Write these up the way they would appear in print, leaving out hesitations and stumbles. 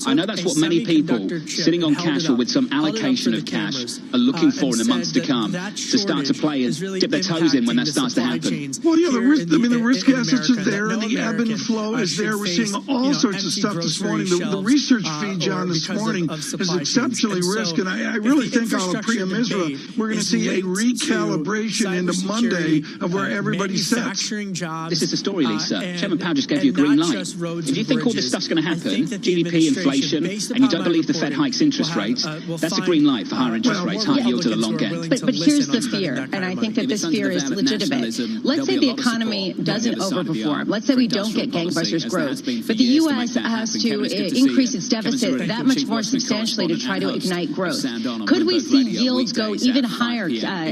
I know that's what many people sitting on cash or with some allocation of cash are looking for in the months to come, to start to play and dip their toes in when that starts to happen. Well, yeah, the risk assets are there, and the ebb and flow is there. We're seeing all sorts of stuff this morning. The research feed, John, this morning is exceptionally risk, and I really think out of Priya Misra, we're going to see a recalibration into Monday of where everybody sits. This is the story, Lisa. Chairman Powell just gave you a green light. If you think all this stuff's going to happen, GDP, inflation, and you don't believe the Fed hikes interest rates, that's a green light for higher interest rates, high yield to the long end. But here's the fear, and I think that this fear is legitimate. Let's say the economy doesn't overperform. Let's say we don't get gangbusters growth, but the U.S. has to increase its deficit that much more substantially to try to ignite growth. Could we see yields go even higher,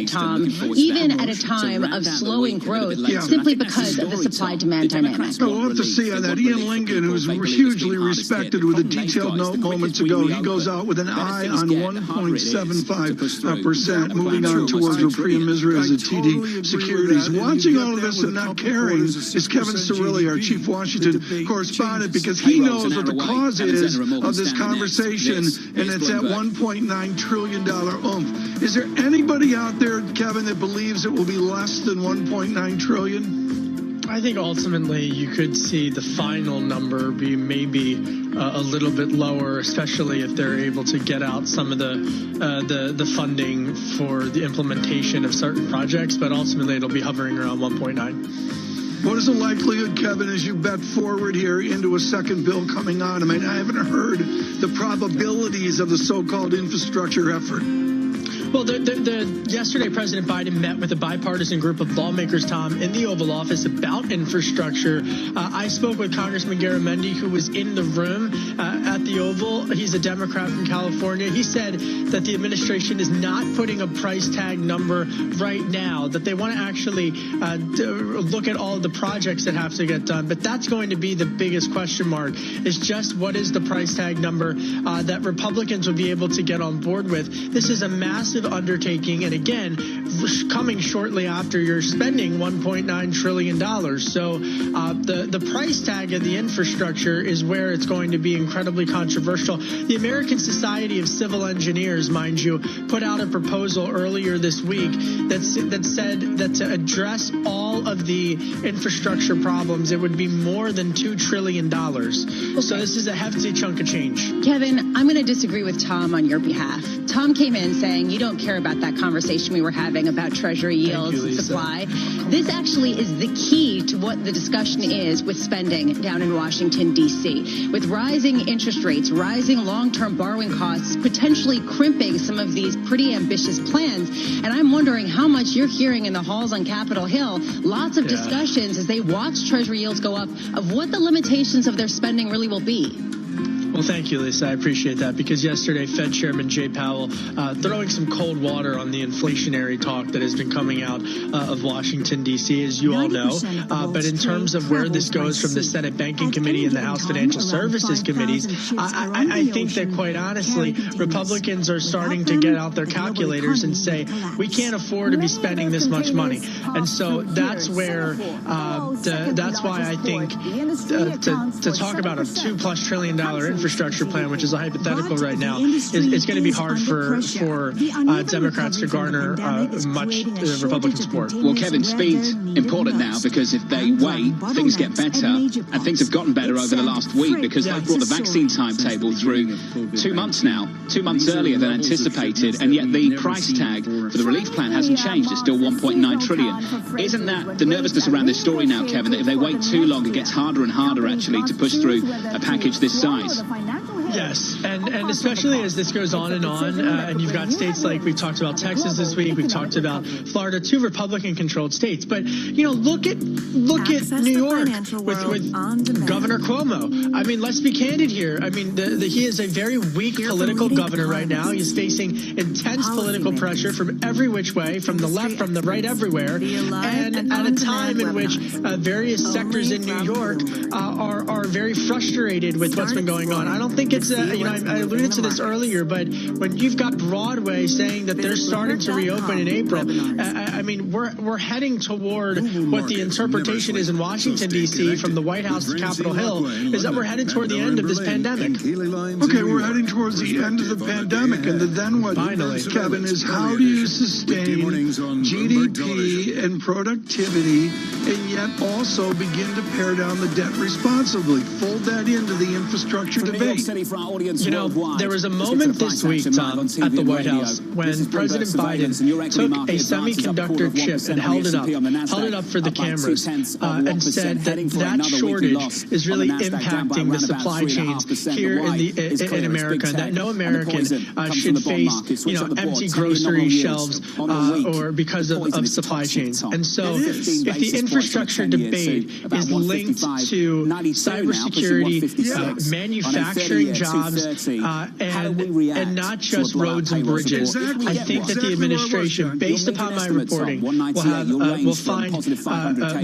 Tom, even at a time of slowing growth, simply because of the supply-demand dynamic? We'll have to see on that. Ian Lincoln, who's hugely respected with a detailed note moments ago, he goes out with an eye on 1.75%, moving on towards where Priya Misra is at TD Securities. Watching all of this and not caring is Kevin Cirilli, our chief Washington correspondent, because he knows what the cause is of this conversation, and it's that $1.9 trillion oomph. Is there anybody out there, Kevin, that believes it will be less than $1.9 trillion? I think ultimately you could see the final number be maybe a little bit lower, especially if they're able to get out some of the funding for the implementation of certain projects, but ultimately it'll be hovering around 1.9. What is the likelihood, Kevin, as you bet forward here into a second bill coming on? I mean, I haven't heard the probabilities of the so-called infrastructure effort. Well, yesterday, President Biden met with a bipartisan group of lawmakers, Tom, in the Oval Office about infrastructure. I spoke with Congressman Garamendi, who was in the room at the Oval. He's a Democrat from California. He said that the administration is not putting a price tag number right now, that they want to actually look at all of the projects that have to get done. But that's going to be the biggest question mark, is just what is the price tag number that Republicans will be able to get on board with. This is a massive undertaking, and again, coming shortly after you're spending $1.9 trillion. So the price tag of the infrastructure is where it's going to be incredibly controversial. The American Society of Civil Engineers, mind you, put out a proposal earlier this week that said that to address all of the infrastructure problems, it would be more than $2 trillion. Okay. So this is a hefty chunk of change. Kevin, I'm going to disagree with Tom on your behalf. Tom came in saying you don't care about that conversation we were having about Treasury yields and supply. This actually is the key to what the discussion is with spending down in Washington, D.C. With rising interest rates, rising long-term borrowing costs, potentially crimping some of these pretty ambitious plans. And I'm wondering how much you're hearing in the halls on Capitol Hill. Lots of discussions as they watch Treasury yields go up of what the limitations of their spending really will be. Well, thank you, Lisa. I appreciate that, because yesterday Fed Chairman Jay Powell throwing some cold water on the inflationary talk that has been coming out of Washington, D.C., as you all know. But in terms of where this goes from the Senate Banking Committee and the House Financial Services Committees, I think that, quite honestly, Republicans are starting to get out their calculators and say, we can't afford to be spending this much money. And so that's where, that's why I think to talk about a $2+ trillion infrastructure plan, which is a hypothetical right now, it's going to be hard for Democrats to garner much Republican support. Well, Kevin, speed's important now, because if they wait, things get better, and things have gotten better over the last week, because they brought the vaccine timetable through 2 months now, 2 months earlier than anticipated, and yet the price tag for the relief plan hasn't changed. It's still $1.9 trillion. Isn't that the nervousness around this story now, Kevin, that if they wait too long, it gets harder and harder, actually, to push through a package this size? Yes, and especially as this goes on, and you've got states like, we've talked about Texas this week, we've talked about Florida, 2 Republican-controlled states. But, you know, look at New York with Governor Cuomo. I mean, let's be candid here. I mean, he is a very weak political governor right now. He's facing intense political pressure from every which way, from the left, from the right, everywhere. And at a time in which various sectors in New York are very frustrated with what's been going on. I don't think it's it's I alluded to this earlier, but when you've got Broadway saying that they're starting to reopen in April, I mean, we're heading toward what the interpretation is in Washington, D.C., from the White House to Capitol Hill, is that we're heading toward the end of this pandemic. Okay, we're heading towards the end of the pandemic, and then what, Finally, Kevin, is how do you sustain GDP and productivity and yet also begin to pare down the debt responsibly? Fold that into the infrastructure debate. There was a moment this week, Tom, at the White House when President Biden took a semiconductor chip and held it up for the cameras and said that shortage is really impacting the supply chains here in America, and that no American should face empty grocery shelves or because of supply chains. And so if the infrastructure debate is linked to cybersecurity, manufacturing jobs, and not just roads and bridges, I think that the administration, based upon my reporting, will find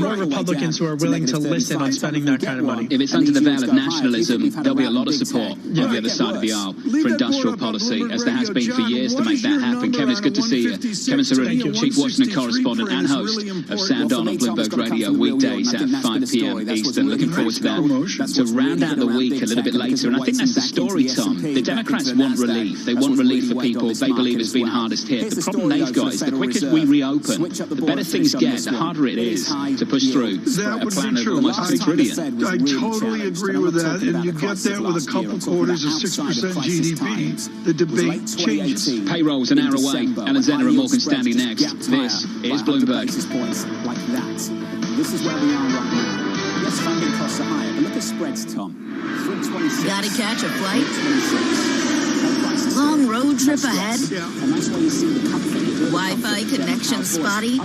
more Republicans who are willing to listen on spending that kind of money. If it's under the veil of nationalism, there'll be a lot of support on the other side of the aisle for industrial policy, as there has been for years to make that happen. Kevin, it's good to see you. Kevin Cerulli, Chief Washington correspondent and host of Sound On Bloomberg Radio, weekdays at 5 p.m. Eastern. Looking forward to that. To round out the week a little bit later, and I think that's the story, Tom. The Democrats want relief. They want relief for people they believe has been hardest hit. The problem they've got is the quicker we reopen, the better things get, the harder it is to push through a plan of almost $2 trillion. I totally agree with that, and you get that with a couple quarters of 6% GDP. The debate changes. Payroll's an hour away. Alan Zenner and Morgan Stanley next. This is Bloomberg. This is where we are right now. Yes, funding costs are higher, but look at spreads, Tom. Gotta catch a flight? Long road trip ahead? Wi-Fi connection spotty?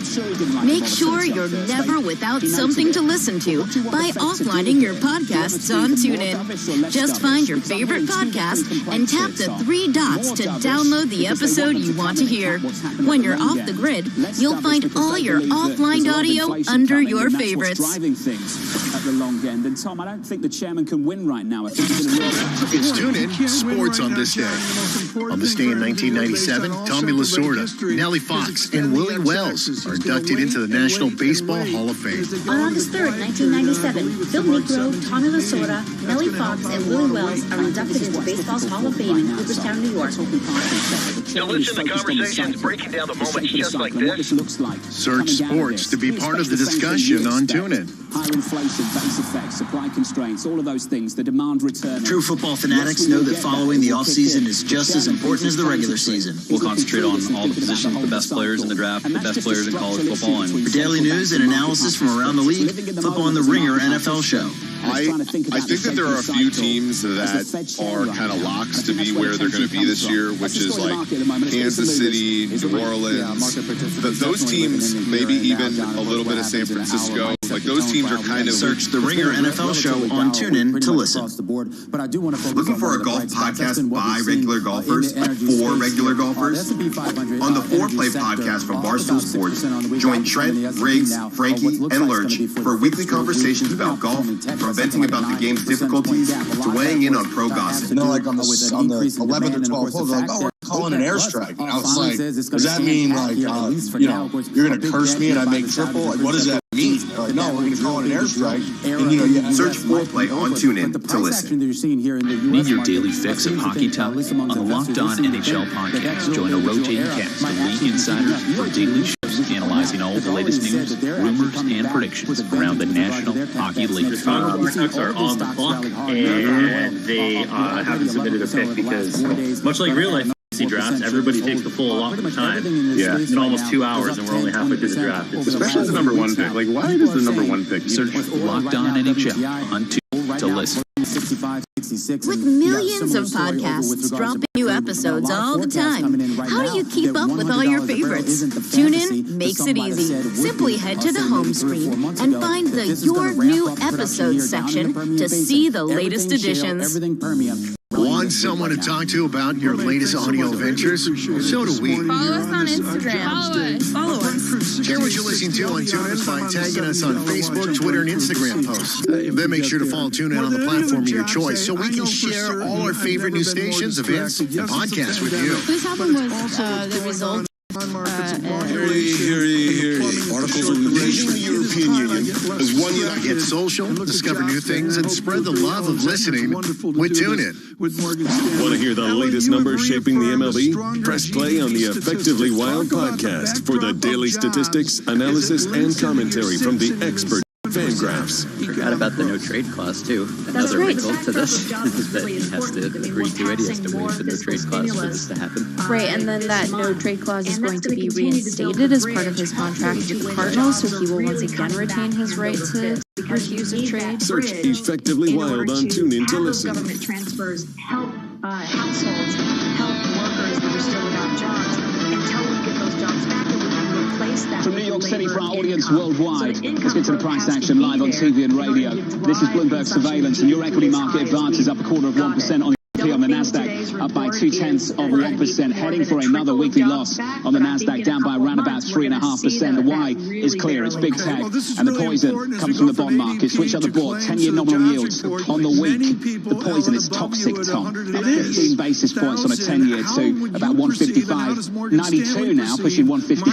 Make sure you're never without something to listen to by offlining your podcasts on TuneIn. Just find your favorite podcast and tap the 3 dots to download the episode you want to hear. When you're off the grid, you'll find all your offline audio under your favorites. At the long end. And Tom, I don't think the chairman can win right now. I think it's TuneIn Sports on this day. On this day in 1997, Tommy Lasorda, Nellie Fox, and Willie Wells are inducted into the National Baseball Hall of Fame. On August 3rd, 1997, Phil Niekro, Tommy Lasorda, Nellie Fox, and Willie Wells are inducted into Baseball's Hall of Fame in Cooperstown, New York. Now listen to conversations breaking down the moments just like this. Search sports to be part of the discussion on TuneIn. Higher inflation, base effects, supply constraints, all of those things, the demand return. True football fanatics know that following the offseason is just as important as the regular season. We'll concentrate on all the positions, the best players in the draft, the best players in college football. And for daily news and analysis from around the league, flip on the Ringer NFL show. I think that there are a few teams that are kind of locks to be where they're going to be this year, which is like Kansas City, New Orleans. Those teams, maybe even a little bit of San Francisco. Like those teams are kind of... Search the Ringer NFL show on TuneIn to listen. Looking for a golf podcast by regular golfers, like for regular golfers? On the Foreplay podcast from Barstool Sports, join Trent, Riggs, Frankie, and Lurch for weekly conversations about golf, from venting about the game's difficulties to weighing in on pro gossip. You know, like on the 11th or 12th hole, they're like, oh, we're calling an airstrike. And I was like, does that mean, like, you're going to curse me and I make triple? Like, what does that mean? Like, no, we're going to call it an airstrike. And, search Foreplay on TuneIn to listen. Need your daily fix of hockey talk? On the Locked On NHL podcast, join a rotating cast of league insiders for daily shows analyzing all the latest news, rumors, and predictions around the National Hockey League. The Canucks are on the clock, and they haven't submitted a pick because, much like real life drafts, everybody takes the full allotment time. Yeah. It's been almost 2 hours, and we're only halfway through the draft. Especially the number 1 pick. Like, why does the number 1 pick? Search Locked On NHL on TuneIn to listen. With millions of podcasts dropping new episodes all the time, how do you keep up with all your favorites? TuneIn makes it easy. Simply head to the home screen and find the Your New Episodes section to see the latest editions. Want someone to talk to about your latest audio ventures? So do we. Follow us on Instagram. Follow us. Share what you're listening to on TuneIn by tagging us on Facebook, Twitter, and Instagram posts. Then make sure to follow TuneIn on the platform of your choice so we can share all our favorite new stations, events, and podcasts with you. This album was the result. Articles of Invasion of the European Union is one unit. Get social, discover new things, and spread the love of listening with TuneIn. Want to hear the latest numbers shaping the MLB? Press play on the Effectively Wild podcast for the daily statistics, analysis, and commentary from the expert Fangraphs. Forgot about the no trade clause too. Another wrinkle to this is that he has to agree to it. He has to waive the no trade clause for this to happen. Right, and then that no trade clause is going to be reinstated as part of his contract with the Cardinals, so he will once again retain his right to refuse a trade. Search Effectively Wild on TuneIn to listen. Government transfers help households, help workers that are still without jobs, until we get those jobs back and we can replace that. From New York City for our audience worldwide, let's get to the price action live on TV and radio. This is Bloomberg Surveillance, and your equity market advance is up 0.25% on the S&P on the Nasdaq, up by 0.2%, heading for another weekly loss on the Nasdaq, down by around about 3.5%. The why is clear. It's big tech, and the poison comes from the bond market. Switch on the board. 10-year nominal yields on the week. The poison is toxic, Tom. Up 15 basis points on a 10-year to about 155.92 now, pushing 150.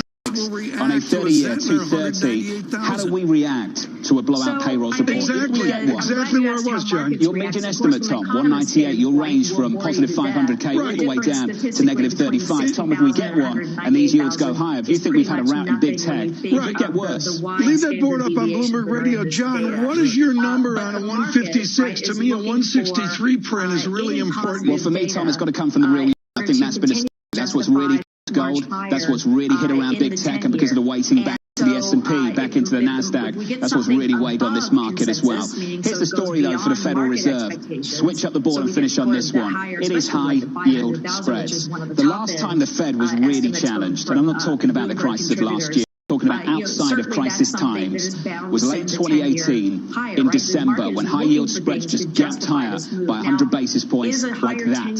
On a 30-year, 230, how do we react to a blowout payrolls report? Exactly where I was, John. Your median estimate, Tom, 198. Your range from positive 500K all the way down to negative 35. Tom, if we get one and these yields go higher, if you think we've had a rout in big tech, it could get worse. Leave that board up on Bloomberg Radio. John, what is your number on a 156? To me, a 163 print is really important. Well, for me, Tom, it's got to come from the real yield. I think that's been that's what's really gold. That's what's really hit around big tech, and because of the weighting back to the S&P, back into the Nasdaq, that's what's really weighed on this market as well. Here's the story, though, for the Federal Reserve. Switch up the board and finish on this one. It is high yield spreads. The last time the Fed was really challenged, and I'm not talking about the crisis of last year, talking about outside of crisis times, was late 2018 in December, when high yield spreads just gapped higher by 100 basis points like that.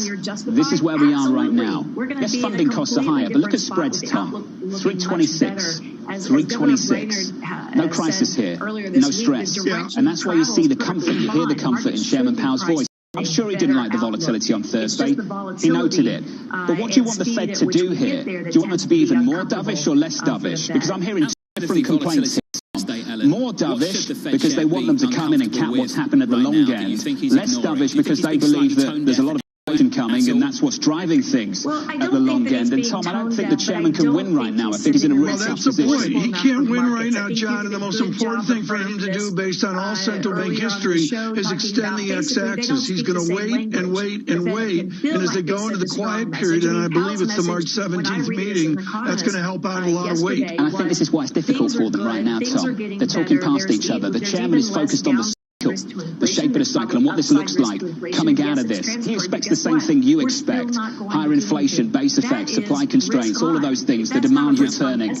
This is where we are right now. Yes, funding costs are higher, but look at spreads, Tom. 326. 326. No crisis here. No stress. And that's why you see the comfort, you hear the comfort in Chairman Powell's voice. I'm sure he didn't like the volatility on Thursday. He noted it. But what do you want the Fed to do here? Do you want them to be even more dovish or less dovish? Because I'm hearing two different complaints here. More dovish because they want them to come in and cap what's happened at the long end. Less dovish because they believe that there's a lot of coming, and that's what's driving things at the long end. And Tom, I don't think the chairman can win right now. I think he's in a really tough position. He can't win right now, John, and the most important thing for him to do, based on all central bank history, is extend the x-axis. He's going to wait and wait and wait, and as they go into the quiet period, and I believe it's the March 17th meeting, that's going to help out a lot of weight. And I think this is why it's difficult for them right now, Tom. They're talking past each other. The chairman is focused on the shape of the cycle and what this looks like coming out of this. He expects the same thing you expect. Higher inflation, base effects, supply constraints, all of those things, the demand returning.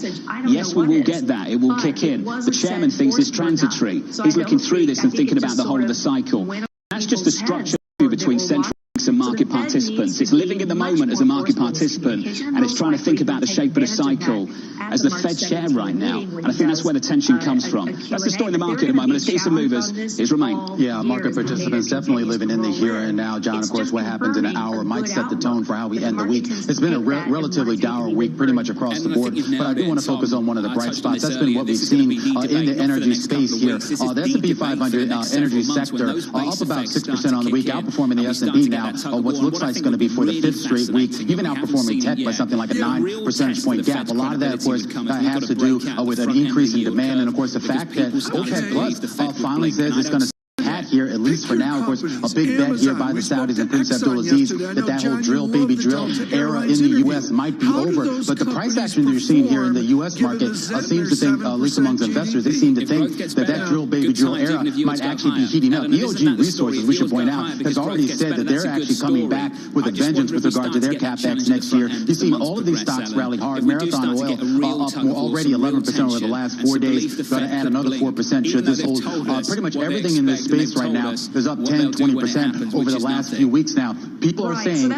Yes, we will get that. It will kick in. The chairman thinks it's transitory. He's looking through this and thinking about the whole of the cycle. That's just a structure between central banks and market participants. It's living in the moment as a market participant, and it's trying to think about the shape of the cycle as the Fed chair right now. And I think that's where the tension comes from. That's the story in the market at the moment. Let's get some movers. Here's Romain. Yeah, market participants definitely living in the here and now. John, of course, what happens in an hour might set the tone for how we end the week. It's been a relatively dour week pretty much across the board, but I do want to focus on one of the bright spots. That's been what we've seen in the energy space here. The S&P 500 energy sector up about 6% on the week, outperforming the S&P now. What looks like it's going to be for the fifth straight week, even outperforming tech by something like a 9 percentage point gap. A lot of that, of course, has to do with an increase in demand, and of course the fact that OPEC Plus finally says it's going to hat here, at least for now. Of course, a big bet here by the Saudis and Prince Abdulaziz that whole drill, baby drill era in the U.S. might be over. But the price action that you're seeing here in the U.S. market seems to think, at least amongst investors, they seem to think that drill, baby drill era might actually be heating up. EOG Resources, we should point out, has already said that they're actually coming back with a vengeance with regard to their capex next year. You've seen all of these stocks rally hard. Marathon Oil up already 11% over the last 4 days. Going to add another 4% should this hold. Pretty much everything in this space right right now is up 10, 20% over the last few weeks now. People are saying,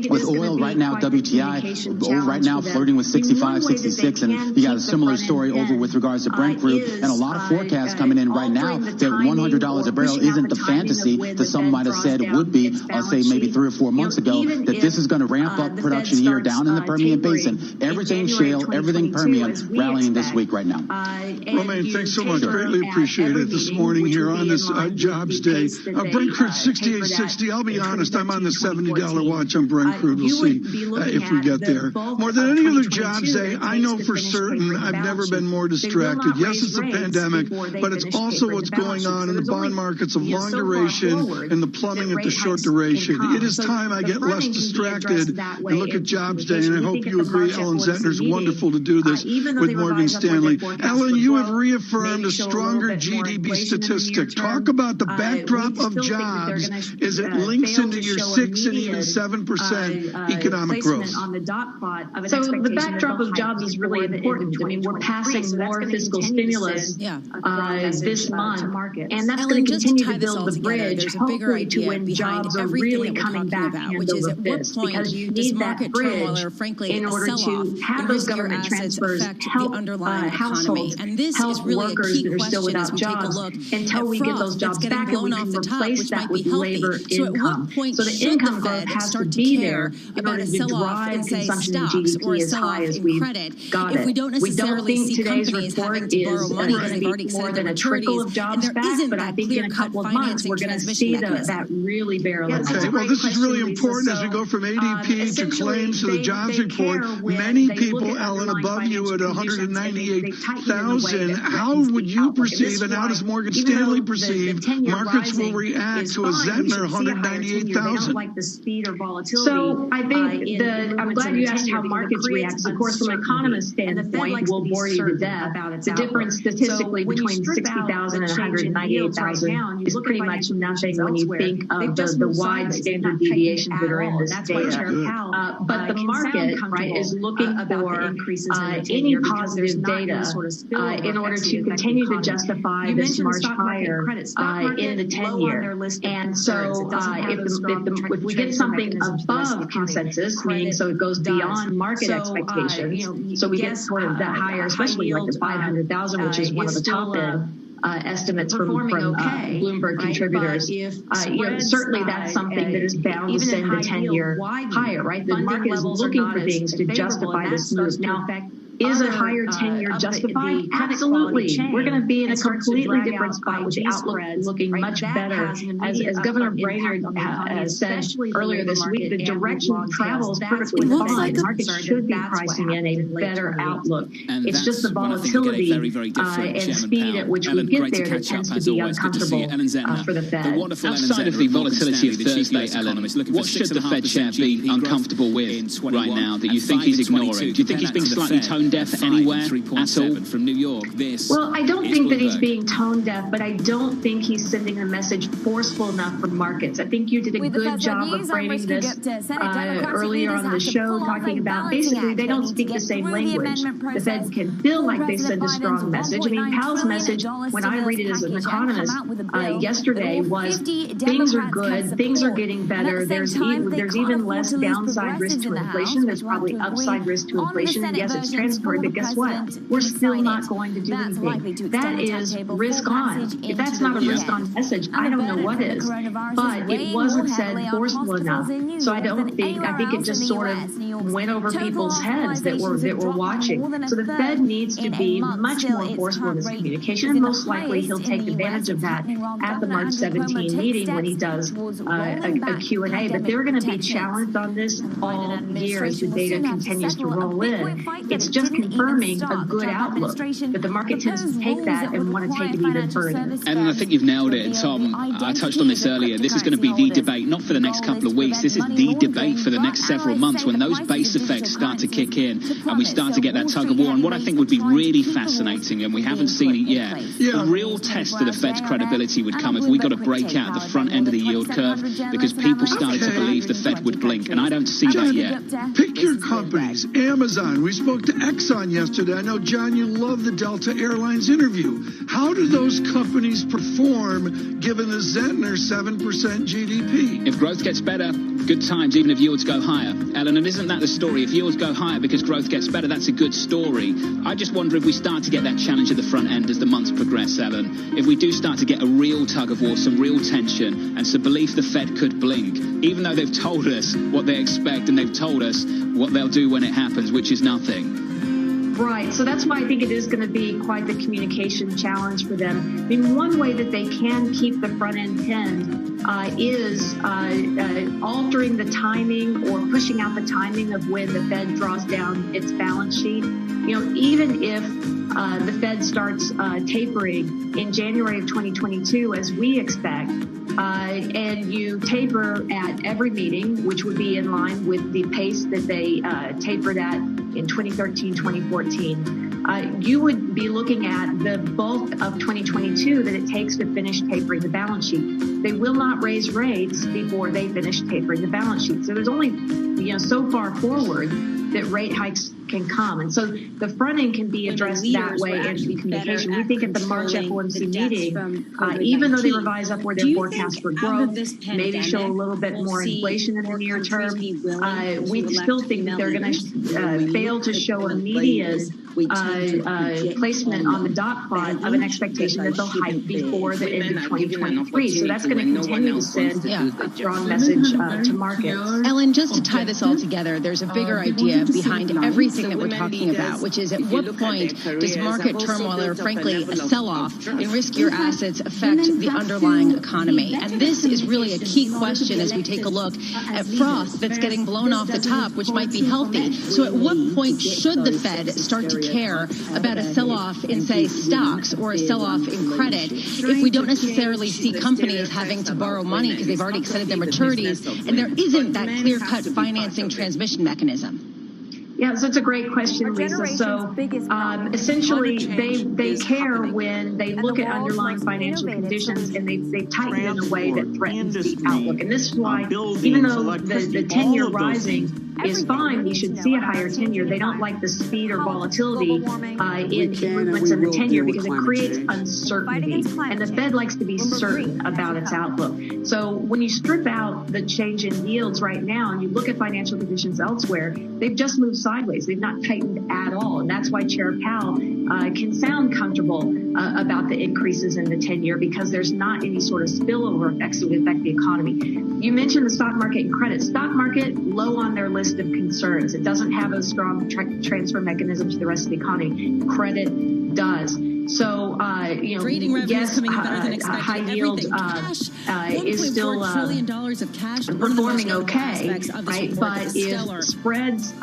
with oil right now, WTI, oil right now flirting with 65, 66, and you got a similar story over with regards to Brent crude, and a lot of forecasts coming in right now that $100 a barrel isn't the fantasy that some might have said it would be, I'll say maybe 3 or 4 months ago, that this is going to ramp up production here down in the Permian Basin. Everything shale, everything Permian rallying this week right now. Romaine, thanks so much. Greatly appreciate it this morning here on this Jobs Day. Brent crude 68.60. I'll be honest, I'm on the $70 watch on Brent crude. We'll see if we get there. More than any other Jobs Day, I know for certain I've never been more distracted. Yes, it's a pandemic, but it's also what's going on in the bond markets of long duration and the plumbing at the short duration. It is time I get less distracted and look at Jobs Day, and I hope you agree. Ellen Zentner's wonderful to do this with Morgan Stanley. Ellen, you have reaffirmed a stronger GDP statistic. Talk about the backdrop of jobs as it links into your 6 and even 7% economic growth. So the backdrop of jobs is really important. I mean, we're passing more fiscal stimulus this month, and that's going to continue to build the bridge, hopefully, to when jobs are really coming back hand over fist, because you need that bridge in order to have those government transfers help households, help workers that are still without jobs. Until we get those jobs back and we can replace that with labor income. So the income growth has to be there in order to drive consumption and GDP as high as we've got it. We don't think today's report is going to be more than a trickle of jobs back, but I think in a couple of months we're going to see that really barrel it. Okay, well, this is really important as we go from ADP to claims to the jobs report. Many people, Ellen, above you at 198,000. How would you perceive, and how does Morgan Stanley perceive, markets will react to a Zentner 198,000? So I think I'm glad you asked how markets react. Of course, from an economist standpoint, we'll bore you to death. The difference statistically between 60,000 and 198,000 is pretty much nothing when you think of the wide standard deviations that are in this data. But the market, right, is looking for any positive data in order to continue to justify this march higher in the 10-year. And so if we get something above consensus, meaning so it goes beyond market expectations, so we get sort of that higher, especially like the 500,000, which is one of the top end estimates from Bloomberg contributors. Certainly that's something that is bound to send the 10-year higher, right? The market is looking for things to justify this move. Now, is a higher 10-year justified? Absolutely. We're going to be in a completely different spot with the outlook looking much better. As Governor Brainerd said earlier this week, the direction of travel is perfectly fine. Markets should be pricing in a better outlook. It's just the volatility and speed at which we get there that tends to be uncomfortable for the Fed. Outside of the volatility of Thursday, Ellen, what should the Fed chair be uncomfortable with right now that you think he's ignoring? Do you think he's being slightly tone deaf anywhere at all? From New York, well, I don't think that he's being tone deaf, but I don't think he's sending a message forceful enough for markets. I think you did a good job of framing this earlier on the show, talking about basically they don't speak the same language. The Fed can feel like they send a strong message. I mean, Powell's message, when I read it as an economist yesterday, was things are good, things are getting better. There's even less downside risk to inflation. There's probably upside risk to inflation. Yes, it's transitory, but guess what? We're still not going to do anything. That is risk on. If that's not a risk on message, I don't know what is. But it wasn't said forceful enough. So I think it just sort of went over people's heads that were watching. So the Fed needs to be much more forceful in his communication, and most likely he'll take advantage of that at the March 17 meeting when he does a Q&A. But they're going to be challenged on this all year as the data continues to roll in. It's just confirming a good outlook, but the market tends to take that and want to take it even further. And I think you've nailed it, Tom. I touched on this earlier. This is going to be the debate, not for the next couple of weeks. This is the debate for the next several months when those base effects start to kick in and we start to get that tug of war. And what I think would be really fascinating, and we haven't seen it yet, a real test to the Fed's credibility would come if we got a breakout at the front end of the yield curve because people started to believe the Fed would blink, and I don't see that yet. Pick your companies. Amazon. We spoke to Exxon yesterday. I know, John, you love the Delta Airlines interview. How do those companies perform given the Zentner 7% GDP? If growth gets better, good times, even if yields go higher. Ellen, and isn't that the story? If yields go higher because growth gets better, that's a good story. I just wonder if we start to get that challenge at the front end as the months progress, Ellen. If we do start to get a real tug of war, some real tension, and some belief the Fed could blink, even though they've told us what they expect and they've told us what they'll do when it happens, which is nothing. Right. So that's why I think it is going to be quite the communication challenge for them. I mean, one way that they can keep the front end pinned is altering the timing or pushing out the timing of when the Fed draws down its balance sheet. You know, even if the Fed starts tapering in January of 2022, as we expect, and you taper at every meeting, which would be in line with the pace that they tapered at in 2013, 2014, you would be looking at the bulk of 2022 that it takes to finish tapering the balance sheet. They will not raise rates before they finish tapering the balance sheet. So there's only, so far forward that rate hikes can come. And so the front end can be addressed that way and the communication. We think at the March FOMC meeting, even though they revise up where their forecast for growth, maybe show a little bit more inflation in the near term, we still think that they're going to fail to show a median placement on the dot plot of an expectation that they'll hike before the end of 2023. So that's going to continue to send a strong message to markets. Ellen, just to tie this all together, there's a bigger idea behind everything that we're talking about, which is at what point does market turmoil or, frankly, a sell-off in riskier assets affect the underlying economy? And this is really a key question as we take a look at froth that's getting blown off the top, which might be healthy. So at what point should the Fed start to care about a sell-off in, say, stocks or a sell-off in credit if we don't necessarily see companies having to borrow money because they've already extended their maturities and there isn't that clear-cut financing transmission mechanism? Yeah, so it's a great question, Lisa. So essentially, they care when they look at underlying financial conditions and they tighten in a way that threatens the outlook. And this is why, even though the 10-year rising is fine, we should see a higher 10-year. They don't like the speed or volatility in movements in the 10-year because it creates uncertainty. And the Fed likes to be certain about its outlook. So when you strip out the change in yields right now and you look at financial conditions elsewhere, they've just moved sideways. They've not tightened at all. And that's why Chair Powell can sound comfortable about the increases in the 10-year because there's not any sort of spillover effects that would affect the economy. You mentioned the stock market and credit. Stock market, low on their list of concerns. It doesn't have a strong transfer mechanism to the rest of the economy. Credit does. So, yes, high yield is still performing okay, right? But if spreads,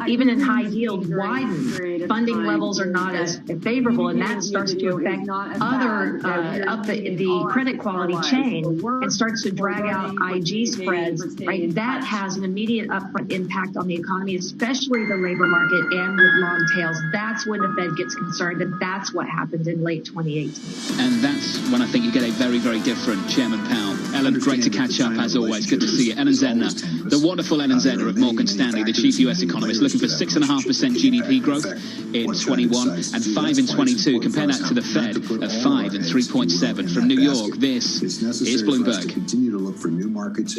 even in high yield, widen, funding levels are not as favorable, and that starts to affect other up the credit quality chain and starts to drag out IG spreads, right? That has an immediate upfront impact on the economy, especially the labor market and with long tails. That's when the Fed gets concerned. That's what happened in late 2018. And that's when I think you get a very, very different Chairman Powell. Ellen, great to catch up as always. Good to see you. Ellen Zentner, the wonderful Ellen Zentner of Morgan Stanley, the chief U.S. economist, looking for 6.5% GDP growth in 21 and 5 in 22. Compare that to the Fed at 5 and 3.7. From New York, this is Bloomberg. Continue to look for new markets.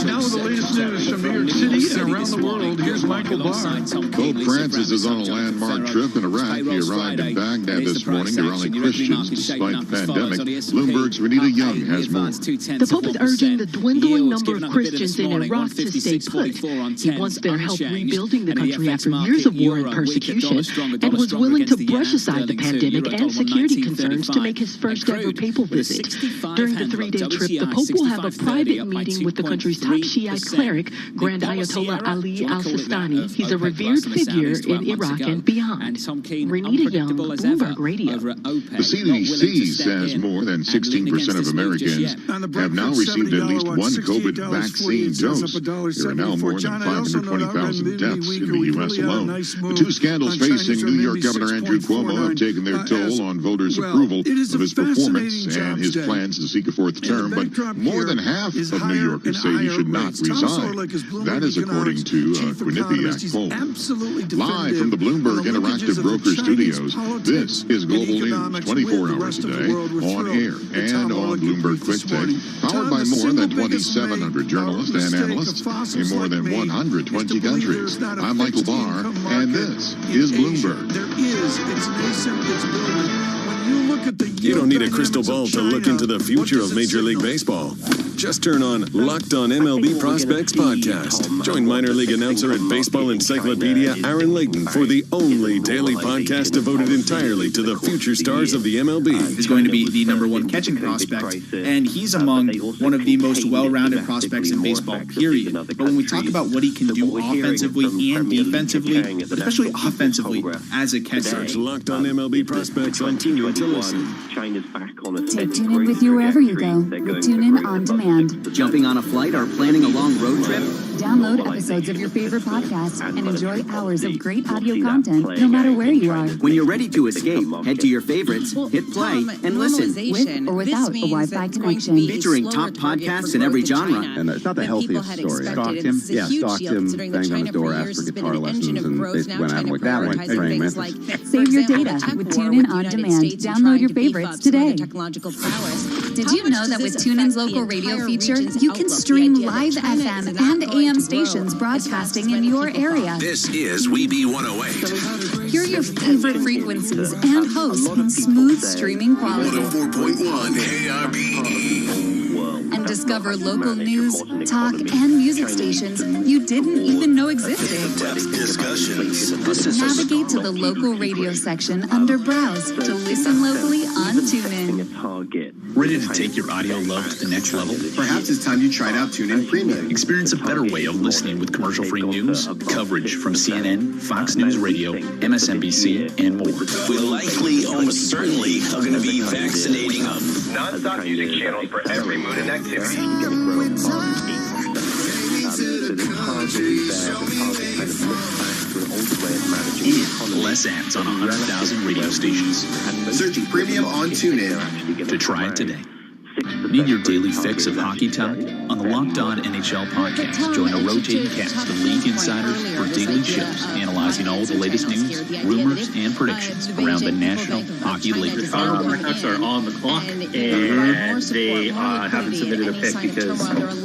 Now with the latest news from New York City and around the world, here's Michael Barr. Pope Francis is on a landmark trip in Iraq. He arrived in Baghdad this morning to rally Christians despite the pandemic. Bloomberg's Renita Young has more. The Pope is urging the dwindling number of Christians in Iraq to stay put. He wants their help rebuilding the country after years of war and persecution and was willing to brush aside the pandemic and security concerns to make his first ever papal visit. During the 3-day trip, the Pope will have a private meeting with the country's top Shiite cleric, Grand Ayatollah Ali al-Sistani. He's a revered figure in Iraq and beyond. Renita Young, Bloomberg Radio. The CDC says more than 16% of Americans have now received at least one COVID vaccine dose. There are now more than 520,000 deaths in the U.S. alone. The two scandals facing New York Governor Andrew Cuomo have taken their toll on voters' approval of his performance and his plans plans to seek a fourth term, but more than half of New Yorkers say he should not resign. That is according to a Quinnipiac poll. Live from the Bloomberg Interactive Broker Studios, this is Global News, 24 hours a day, on air and on Bloomberg Quick Take, powered by more than 2,700 journalists and analysts in more than 120 countries. I'm Michael Barr, and this is Bloomberg. You don't need a crystal ball to look into the future of Major League Baseball. Just turn on Locked On MLB Prospects podcast. Join minor league announcer and baseball encyclopedia Aaron Layton for the only daily podcast devoted entirely to the future stars of the MLB. He's going to be the #1 catching prospect, and he's among one of the most well-rounded prospects in baseball, period. But when we talk about what he can do offensively and defensively, but especially offensively as a catcher. Search Locked On MLB Prospects on TuneIn to listen. Take TuneIn with you wherever you go with TuneIn On Demand. Jumping on a flight or planning a long road trip? Download episodes of your favorite podcasts and enjoy hours of great audio content no matter where you are. When you're ready to escape, head to your favorites, hit play, and listen. With or without a Wi-Fi connection. Featuring top podcasts in every genre. And it's not the healthiest story. Stalked him? Yeah, stalked him, banged on his door, asked for guitar lessons, and basically went out like that one, praying mantis. Save your data with TuneIn On Demand. Download your favorites today. Did you know that with TuneIn's local radio feature, you can stream live FM and AM stations broadcasting in your area? This is Weeby 108. Hear your favorite frequencies and hosts in smooth streaming quality. 104.1 KRBE. And discover local news, talk, and music stations you didn't even know existed. Discussions. Navigate to the local radio section under Browse to listen locally on TuneIn. Ready to take your audio love to the next level? Perhaps it's time you tried out TuneIn Premium. Experience a better way of listening with commercial-free news, coverage from CNN, Fox News Radio, MSNBC, and more. We likely, almost certainly, are going to be vaccinating them. Non-stop music channels for every mood and activity. Less ads on 100,000 radio stations. Search Premium on TuneIn to try it today. Need your daily fix of hockey talk? On the Locked On NHL podcast, join a rotating cast of league insiders for daily shows analyzing all the latest news, rumors, and predictions around the National Hockey League. The Canucks are on the clock, and they haven't submitted a pick because,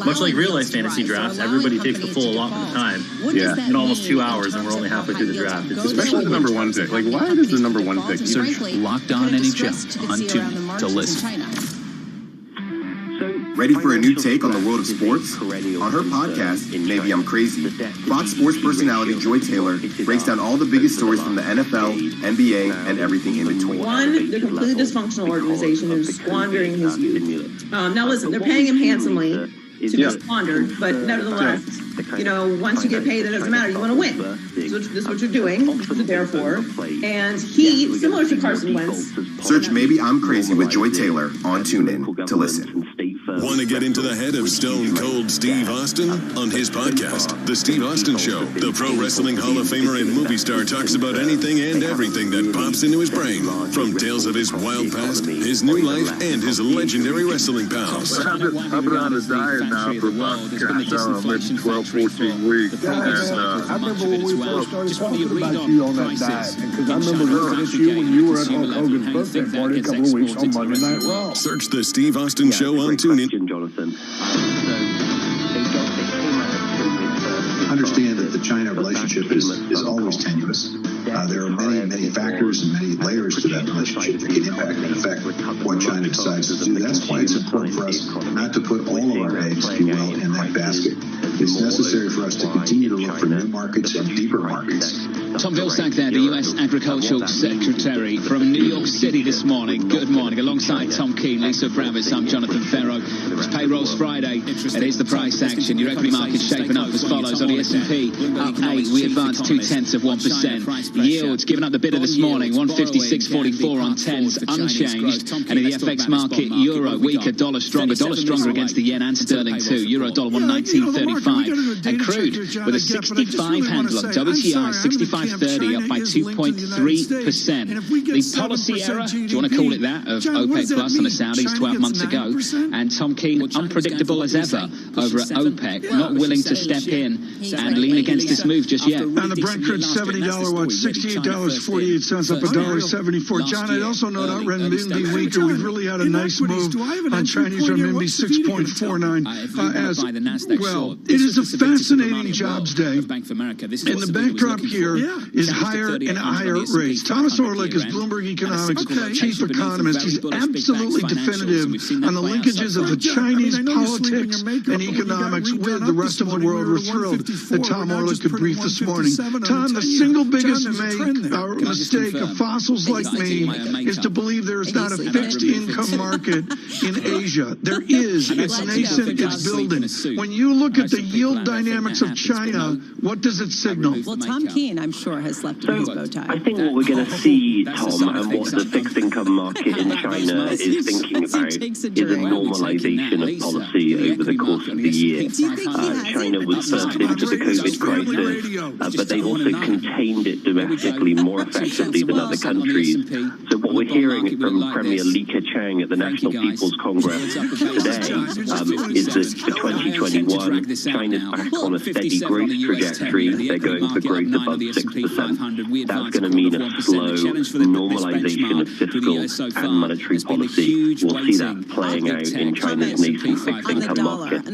much like real-life fantasy drafts, everybody takes the full allotment of time in almost 2 hours, and we're only halfway through the draft. Especially the #1 pick. Like, why does the #1 pick? Search Locked On NHL on TuneIn to listen. Ready for a new take on the world of sports? On her podcast, Maybe I'm Crazy, Fox Sports personality Joy Taylor breaks down all the biggest stories from the NFL, NBA, and everything in between. One, they're completely dysfunctional organization who's squandering his youth. Now listen, they're paying him handsomely to be squandered, but nevertheless, once you get paid, it doesn't matter. You want to win. So this is what you're doing. This is what you're there for. And he, similar to Carson Wentz. Search Maybe I'm Crazy with Joy Taylor on TuneIn to listen. Want to get into the head of Stone Cold Steve Austin? On his podcast, The Steve Austin Show, the Pro Wrestling Hall of Famer and movie star talks about anything and everything that pops into his brain. From tales of his wild past, his new life, and his legendary wrestling pals. I've been on a diet now for about 12, 14 weeks. I remember when we first started talking about you on that diet. Because I remember looking at you when you were at Hulk Hogan's birthday party a couple of weeks on Monday Night Raw. Search The Steve Austin Show on TuneIn. Jonathan. Understand that the China relationship is always tenuous. There are many factors and many layers to that relationship that can impact and affect what China decides to do. That's why it's important for us not to put all of our eggs, if you will, in that basket. It's necessary for us to continue to look for new markets and deeper markets. Tom Vilsack there, the U.S. Agricultural Secretary from New York City this morning. Good morning. Alongside Tom Keene, Lisa Bravis, I'm Jonathan Ferro. It's Payrolls Friday, and here's the price action. Your equity market's shaping up as follows. On the S&P, up 8, we advanced 0.2%. Yields given up the bidder this morning, 156.44 on 10s, unchanged. And in the FX market, euro weaker, dollar stronger against the yen and sterling too. Euro dollar 119.35. And crude with a 65 handle on WTI, 65. 25.30, up by 2.3%. The policy error, do you want to call it that, of OPEC Plus and the Saudis 12 months ago, and Tom Keene, unpredictable as ever over at OPEC, not willing to step in and lean against this move just yet. On the Brent crude, $70 what? $68.48, up $1.74. John, I'd also note out renminbi weaker. We've really had a nice move on Chinese renminbi, 6.49. Well, it is a fascinating jobs day, and the backdrop here is higher and higher rates. Thomas Orlick is Bloomberg Economics chief economist. He's absolutely definitive on the linkages of the Chinese politics and economics with the rest of the world. We're thrilled that Tom Orlick could brief this morning. Tom, the single biggest mistake of fossils like me is to believe there is not a fixed income market in Asia. There is. It's nascent. It's building. When you look at the yield dynamics of China, what does it signal? Well, Tom Keene, I'm sure, has slept in his bow tie. I think what we're going to see, Tom, and what the fixed income market in China is thinking about is a normalization of policy over the course of the year. China was first into the COVID crisis, but they also contained it domestically more effectively than other countries. So what we're hearing from Premier Li Keqiang at the National People's Congress today is that for 2021, China's back on a steady growth trajectory. They're going for growth above 6%. That's going to mean a slow normalization of fiscal and monetary policy. We'll see that playing out in China's nascent fixed income market.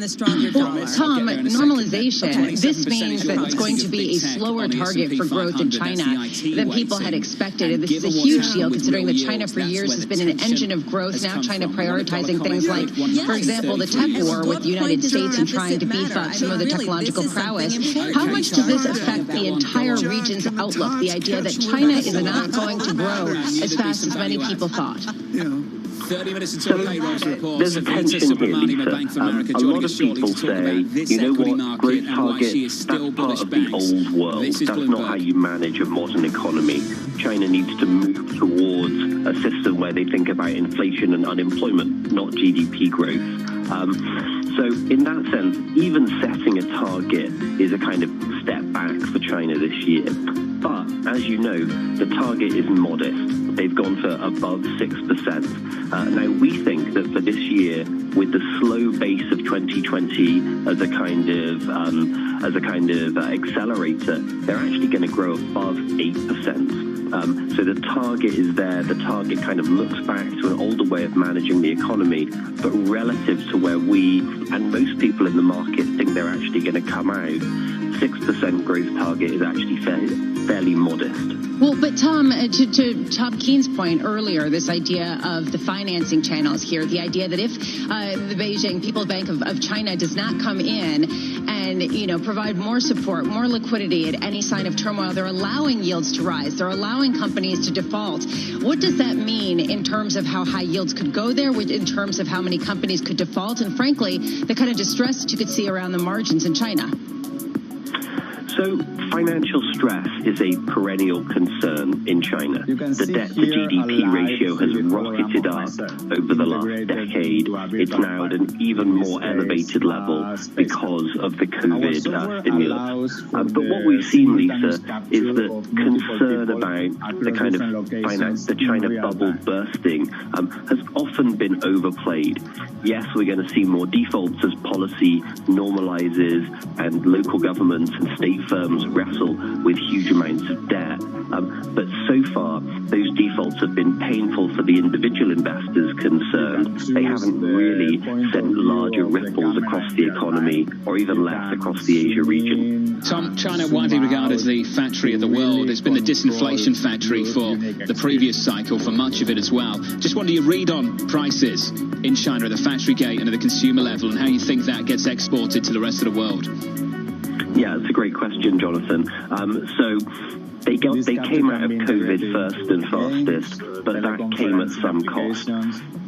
Well, Tom, normalization, this means that it's going to be a slower target for growth in China than people had expected. And this is a huge deal, considering that China for years has been an engine of growth. Now China prioritizing things like, for example, the tech war with the United States and trying to beef up some of the technological prowess. How much does this affect the entire region's outlook, the idea that China is not going to grow as fast as many people thought? 30 minutes until payroll reports. There's a tension here, Lisa. A lot of people say, you know what, growth target, that's part of the old world. That's not how you manage a modern economy. China needs to move towards a system where they think about inflation and unemployment, not GDP growth. So in that sense, even setting a target is a kind of step back for China this year. But as you know, the target is modest. They've gone for above 6%. Now we think that for this year, with the slow base of 2020 as a kind of accelerator, they're actually going to grow above 8%. So the target is there. The target kind of looks back to an older way of managing the economy, but relative to where we and most people in the market think they're actually going to come out, 6% growth target is actually fairly modest. Well, but Tom, to Tom Keene's point earlier, this idea of the financing channels here, the idea that if the Beijing People's Bank of China does not come in and, provide more support, more liquidity at any sign of turmoil, they're allowing yields to rise. They're allowing companies to default. What does that mean in terms of how high yields could go there, in terms of how many companies could default, and frankly, the kind of distress that you could see around the margins in China? So financial stress is a perennial concern in China. The debt-to-GDP ratio has rocketed up over the last decade. It's now at an even more elevated level because of the COVID stimulus. But what we've seen, Lisa, is that concern about the kind of the China bubble bursting has often been overplayed. Yes, we're going to see more defaults as policy normalizes and local governments and state firms wrestle with huge amounts of debt. But so far, those defaults have been painful for the individual investors concerned. They haven't really sent larger ripples across the economy or even less across the Asia region. Tom, China widely regarded as the factory of the world. It's been the disinflation factory for the previous cycle, for much of it as well. Just what do you read on prices in China at the factory gate and at the consumer level, and how you think that gets exported to the rest of the world? Yeah, it's a great question, Jonathan. So they came out of COVID first and fastest, but that came at some cost.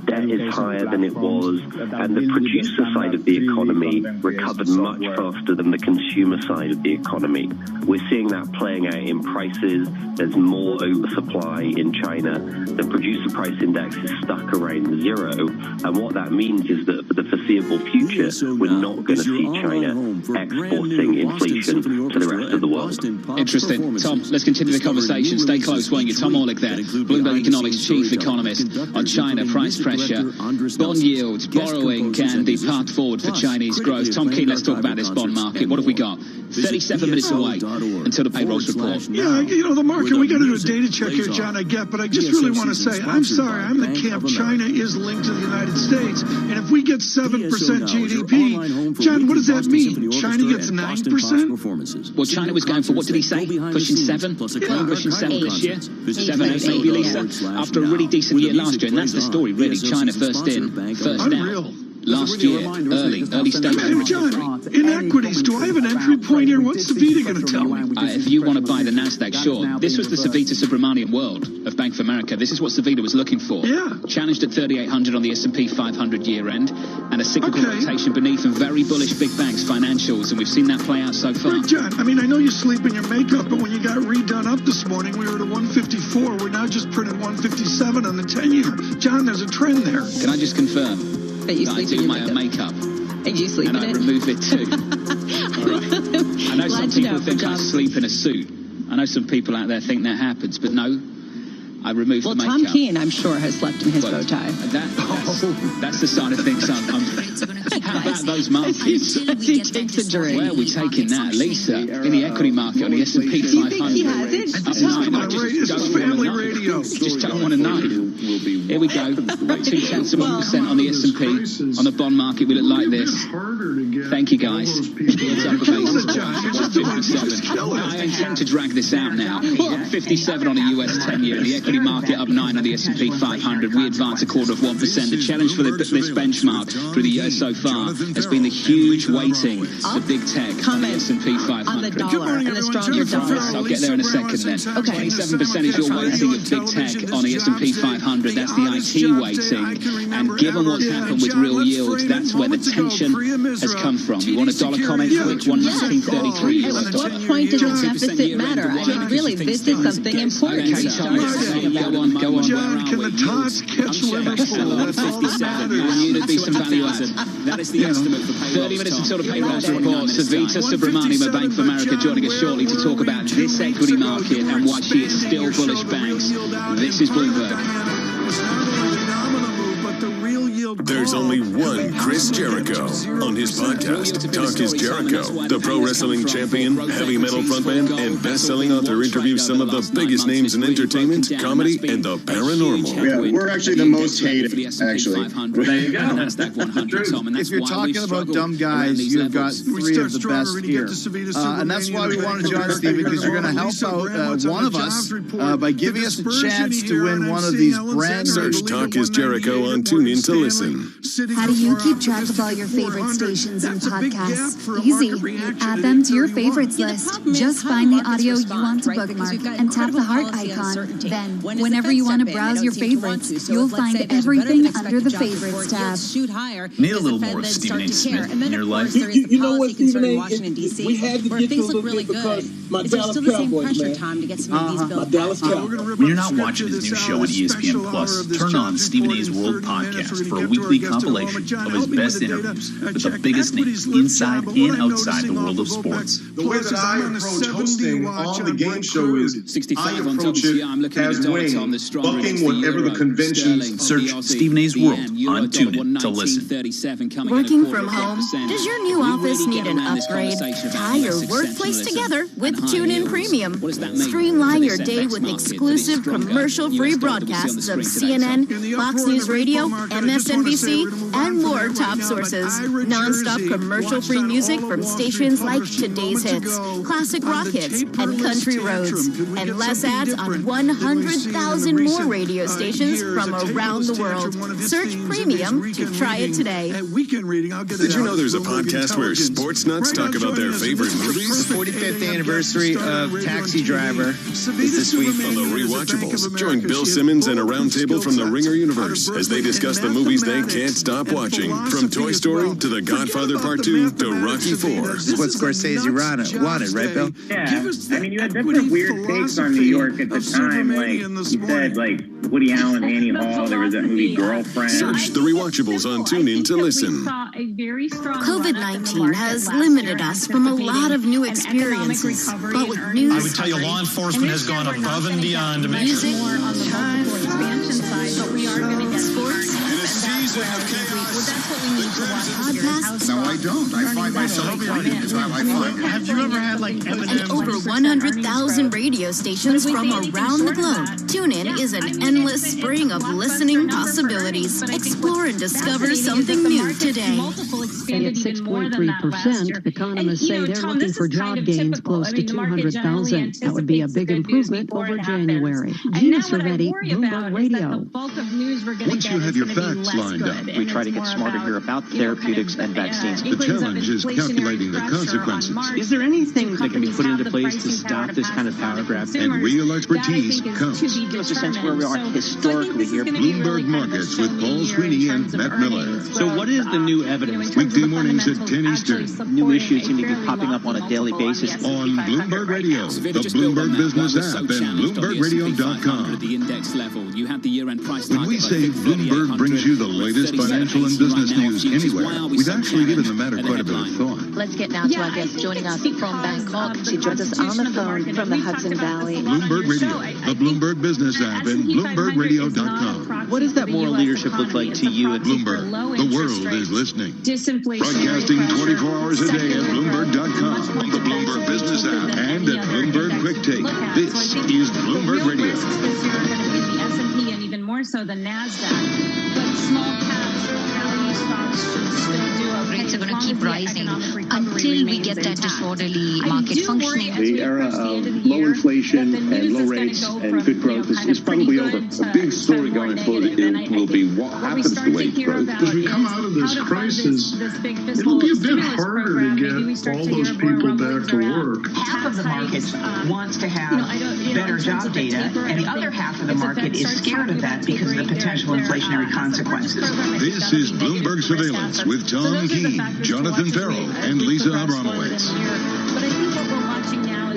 Debt is higher than it was, and the producer side of the economy recovered much faster than the consumer side of the economy. We're seeing that playing out in prices. There's more oversupply in China. The producer price index is stuck around 0, and what that means is that for the foreseeable future, we're not going to see China exporting inflation to the rest of the world. Interesting. Tom, let's get continue the conversation. Stay close, won't you? Tom Orlick there, Bloomberg Economics chief economist on China, price pressure, bond yields, borrowing, and the path forward for Chinese growth. Tom Keene, let's talk about this bond market. What have we got? 37 minutes away until the payrolls report. Yeah, the market, we got to do a data check here, John, I get, but I just really want to say, I'm sorry, I'm the camp China is linked to the United States, and if we get 7% GDP, John, what does that mean? China gets 9%? Well, China was going for, what did he say? Pushing 7? Pushing 7 this year? 7, 8 maybe, Lisa? After a really decent year last year, and that's the story, really. China first in, first out. Last year, early stage. John, in equities, do I have an entry point here? What's Savita going to tell me? If you want to buy the NASDAQ, sure. This was the Savita Subramanian world of Bank of America. This is what Savita was looking for. Yeah. Challenged at 3,800 on the S&P 500 year end, and a cyclical rotation beneath and very bullish big banks financials, and we've seen that play out so far. Right, John, I mean, I know you sleep in your makeup, but when you got redone up this morning, we were at a 154. We're now just printed 157 on the 10-year. John, there's a trend there. Can I just confirm? That you sleep in your makeup. And you sleep in it? And I remove it too. I know some people think I sleep in a suit. I know some people out there think that happens, but no, I remove the makeup. Well, Tom Keene, I'm sure, has slept in his bow tie. That's the side of things how about those markets? He takes a drink. Where are we taking that? Lisa, in the equity market on the S&P 500. Do you think he has it? This is family radio. Just don't want to know. Here we go. 0.2% on the S&P. On the bond market, we look like this. Thank you, guys. I intend to drag this out now. 57 on the US 10-year. The equity market up 9 on the S&P 500. We advance 0.25%. The challenge for this benchmark through the year so far has been the huge weighting of big tech on the S&P 500. On the dollar and the stronger dollar. I'll get there in a second then. 27% is your weighting of big tech on the S&P 500. That's the IT weighting. And given what's happened with real yields, that's where the tension has come from. You want a dollar comment? Quick, 119.33 US dollar. What point does the deficit matter? I mean, really, this is something important. Go on. John, can the tots catch Liverpool? That's all that matters. I knew there'd be some value added. That is the estimate for payroll. 30 minutes until the payrolls report. Savita Subramanian of Bank of America joining us shortly to talk about this equity market and why she is still bullish banks. This is Bloomberg. There's only one Chris Jericho on his podcast. Talk is Jericho. The pro wrestling champion, heavy metal frontman, and best-selling author interviews some of the biggest names in entertainment, comedy, and the paranormal. Yeah, we're actually the most hated, actually. There you go. If you're talking about dumb guys, you've got three of the best here. And that's why we wanted John Stephen, because you're going to help out one of us by giving us a chance to win one of these brand new... Search Talk is Jericho on TuneIn to listen. How do you keep track of all your favorite stations and podcasts? Easy. Add them to your favorites list. Just find the audio you want to bookmark and tap the heart icon. Then, whenever you want to browse your favorites, you'll find everything under the favorites tab. Need a little more of Stephen A. Smith in your life? You know what, Stephen A., we had to get you a little bit because my Dallas Cowboys, man. My Dallas Cowboys. When you're not watching his new show on ESPN Plus, turn on Stephen A.'s World Podcast for a weekly compilation of his best interviews with the biggest names inside and outside the world of sports. The way that I approach hosting on the game show is I approach it as winning, bucking whatever the conventions. Search Stephen A.'s World on TuneIn to listen. Working from home? Does your new office need an upgrade? Tie your workplace together with TuneIn Premium. Streamline your day with exclusive commercial-free broadcasts of CNN, Fox News Radio, MSNBC, and more top sources. Non-stop commercial-free music from stations like Today's Hits, Classic Rock Hits, and Country Roads. And less ads on 100,000 more radio stations from around the world. Search Premium to try it today. Did you know there's a podcast where sports nuts talk about their favorite movies? The 45th anniversary of Taxi Driver is this week. On the Rewatchables, join Bill Simmons and a roundtable from the Ringer universe as they discuss the movies they can't stop watching. From Toy Story to The Godfather Part 2 to Rocky IV. This is what Scorsese wanted, right, Bill? Yeah, I mean, you had different weird takes on New York at the time. Like, you said, like, Woody Allen, Annie Hall, there was that movie Girlfriend. Search The Rewatchables on TuneIn to listen. COVID-19 has limited us from a lot of new experiences. but with news, I would tell you law enforcement has gone above and beyond to make music, sure. More on the multiple expansion side, but we are going to get sports, podcasts. No, I don't. I find myself finding the time I find. Have you ever had like And over 100,000 radio stations from around the globe. TuneIn is an endless spring of listening possibilities. Explore and discover something new today. And at 6.3%, economists say they're looking for job gains close to 200,000. That would be a big improvement over January. Gina Cervetti, Bloomberg Radio. Once you have your facts lined up, we try to get smarter here about therapeutics and vaccines. the challenge is calculating the consequences. Is there anything that can be put into place to stop this kind of power grab? And real expertise counts. Give us a sense where we are historically here. Bloomberg Markets with Paul Sweeney and Matt Miller. So what is the new evidence? Weekday mornings at 10 Eastern. New issues seem to be popping up on a daily basis. On Bloomberg Radio, the Bloomberg Business app, and BloombergRadio.com. When we say Bloomberg brings you the latest financial and business news anywhere, we've actually given the matter quite a bit of thought. Let's get now to our guest joining us from Bangkok. She joins us on the phone from the Hudson Valley. Bloomberg Radio, the Bloomberg Business app, and BloombergRadio.com. What does that moral leadership look like to you at Bloomberg? The world is listening. Broadcasting 24 hours a day at Bloomberg.com, on the Bloomberg Business app, and at Bloomberg Quick Take. This is Bloomberg Radio. The S&P and even more so the NASDAQ. But small caps, value stocks should still do okay. Rates are going to keep rising until we get that disorderly market functioning. The era of low inflation and low rates and good growth is probably over. A big story going forward will be what happens to wage growth. As we come out of this crisis, it'll be a bit harder to get all those people back to work. Half of the market wants to have better job data, and the other half of the market is scared of that because of the potential inflationary consequences. This is Bloomberg Surveillance with Tom Keene, Jonathan Farrell, and Lisa Abramowitz.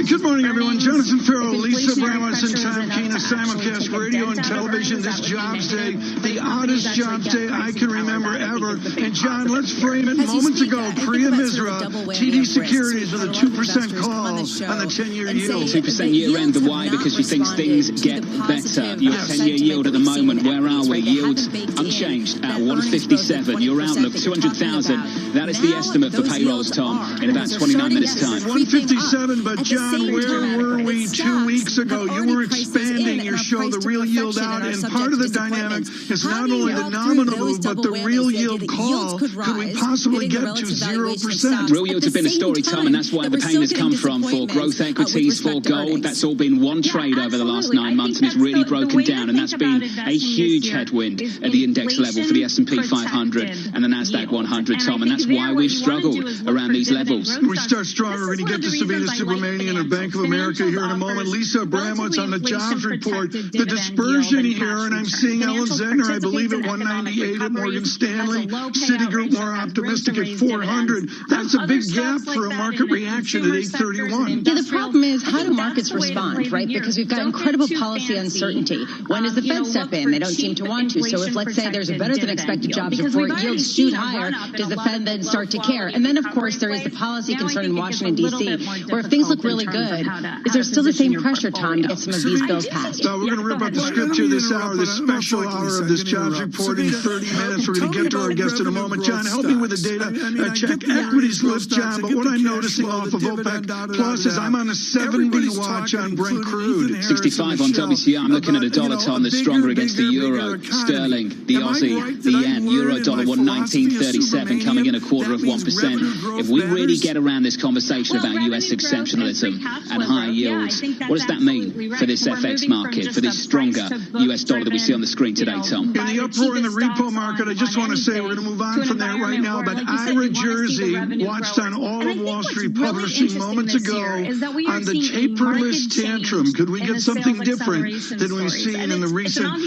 Good morning, everyone. Jonathan Farrell, Lisa Abramowitz, and Tom Keene of simulcast radio and television this Jobs Day, the oddest Jobs Day I can remember ever. And John, let's frame it. Moments ago, Priya Misra, TD Securities with a 2% call on the 10-year yield. 2% year end. Why? Because she thinks things get better. Your 10-year yield at the moment, where are we? Yields unchanged at 157. Your outlook, 200,000. That is the estimate for payrolls, Tom, in about 29 minutes' time. 157, but John, where were we 2 weeks ago? You were expanding your show, The Real Yield Out, and part of the dynamic is not only the nominal move, but the real yield call. Could we possibly get to 0%? Real yields have been a story, Tom, and that's why the pain has come from for growth equities, for gold. That's all been one trade over the last 9 months, and it's really broken down, and that's been a huge headwind at the index level for the S&P 500 and the NASDAQ 100, Tom, and that's why we've struggled around these levels. We start strong. We're going to get to Savita Subramanian of Bank of America here in a moment. Lisa Abramowitz on the jobs report. The dispersion here, and I'm seeing Ellen Zegner, I believe, at 198 at Morgan Stanley. Citigroup more optimistic at 400. That's a big gap for a market reaction at 831. Yeah, the problem is, how do markets respond, right? Because we've got incredible policy uncertainty. When does the Fed step in? They don't seem to want to. So if, let's say, there's a better than expected jobs report, yields shoot higher, does the Fed then start to care? And then, of course, there is the policy concern in Washington, D.C., where if things look really good, is there still the same pressure, Tom, to get some of these bills passed? We're going to rip up the script here this hour, this special hour of this jobs report in 30 minutes. We're going to get to our guest in a moment. John, help me with the data. Check equities lift, John, but what I'm noticing off of OPEC Plus is I'm on a 70 watch on Brent crude. 65 on WTI. I'm looking at a dollar, Tom, that's stronger against the euro, sterling, the Aussie, the yen, euro dollar 119.37, coming in 0.25%. If we really get around this conversation about US exceptionalism and high yields, what does that mean for this FX market, for this stronger US dollar that we see on the screen today, Tom? In the uproar in the repo market, I just want to say we're going to move on from there right now, but Ira Jersey watched on all of Wall Street Publishing moments ago on the taperless tantrum. Could we get something different than we've seen in the recent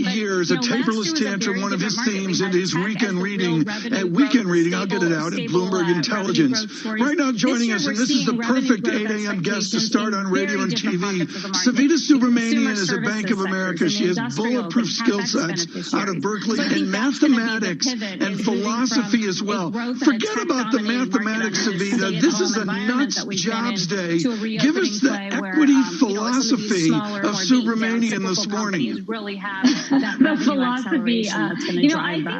years? A taperless tantrum, one of his themes in his weekend reading, I'll get it out at Bloomberg Intelligence. Right now joining us, and this is the perfect 8 a.m. guest to start on radio and TV. Savita Subramanian is at Bank of America. She has bulletproof skill sets out of Berkeley in mathematics and philosophy as well. Forget about the mathematics, Savita. This is a nuts Jobs Day. Give us the equity philosophy of Subramanian this morning. Really have the philosophy. I think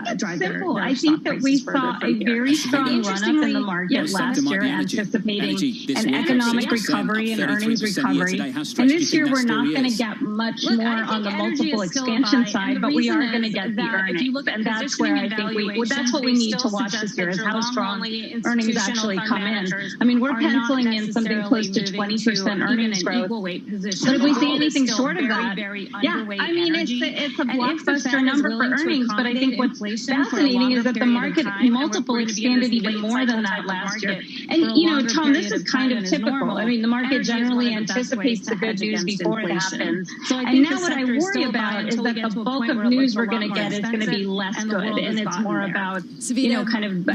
it's simple. I think that we saw a very strong run-up in the market last year, anticipating an economic recovery and earnings recovery. And this year, we're not going to get much more on the multiple expansion side, but we are going to get the earnings. And that's where I think that's what we need to watch this year, is how strong earnings actually come in. I mean, we're penciling in something close to 20% earnings growth. But if we see anything short of that, I mean, it's a blockbuster number for earnings, but I think what's fascinating is that the market multiple expanded even more than that last year. And, Tom, this is kind of typical. I mean, the market generally anticipates the good news before it happens. And now what I worry about is that the bulk of news we're going to get is going to be less good, and it's more about, kind of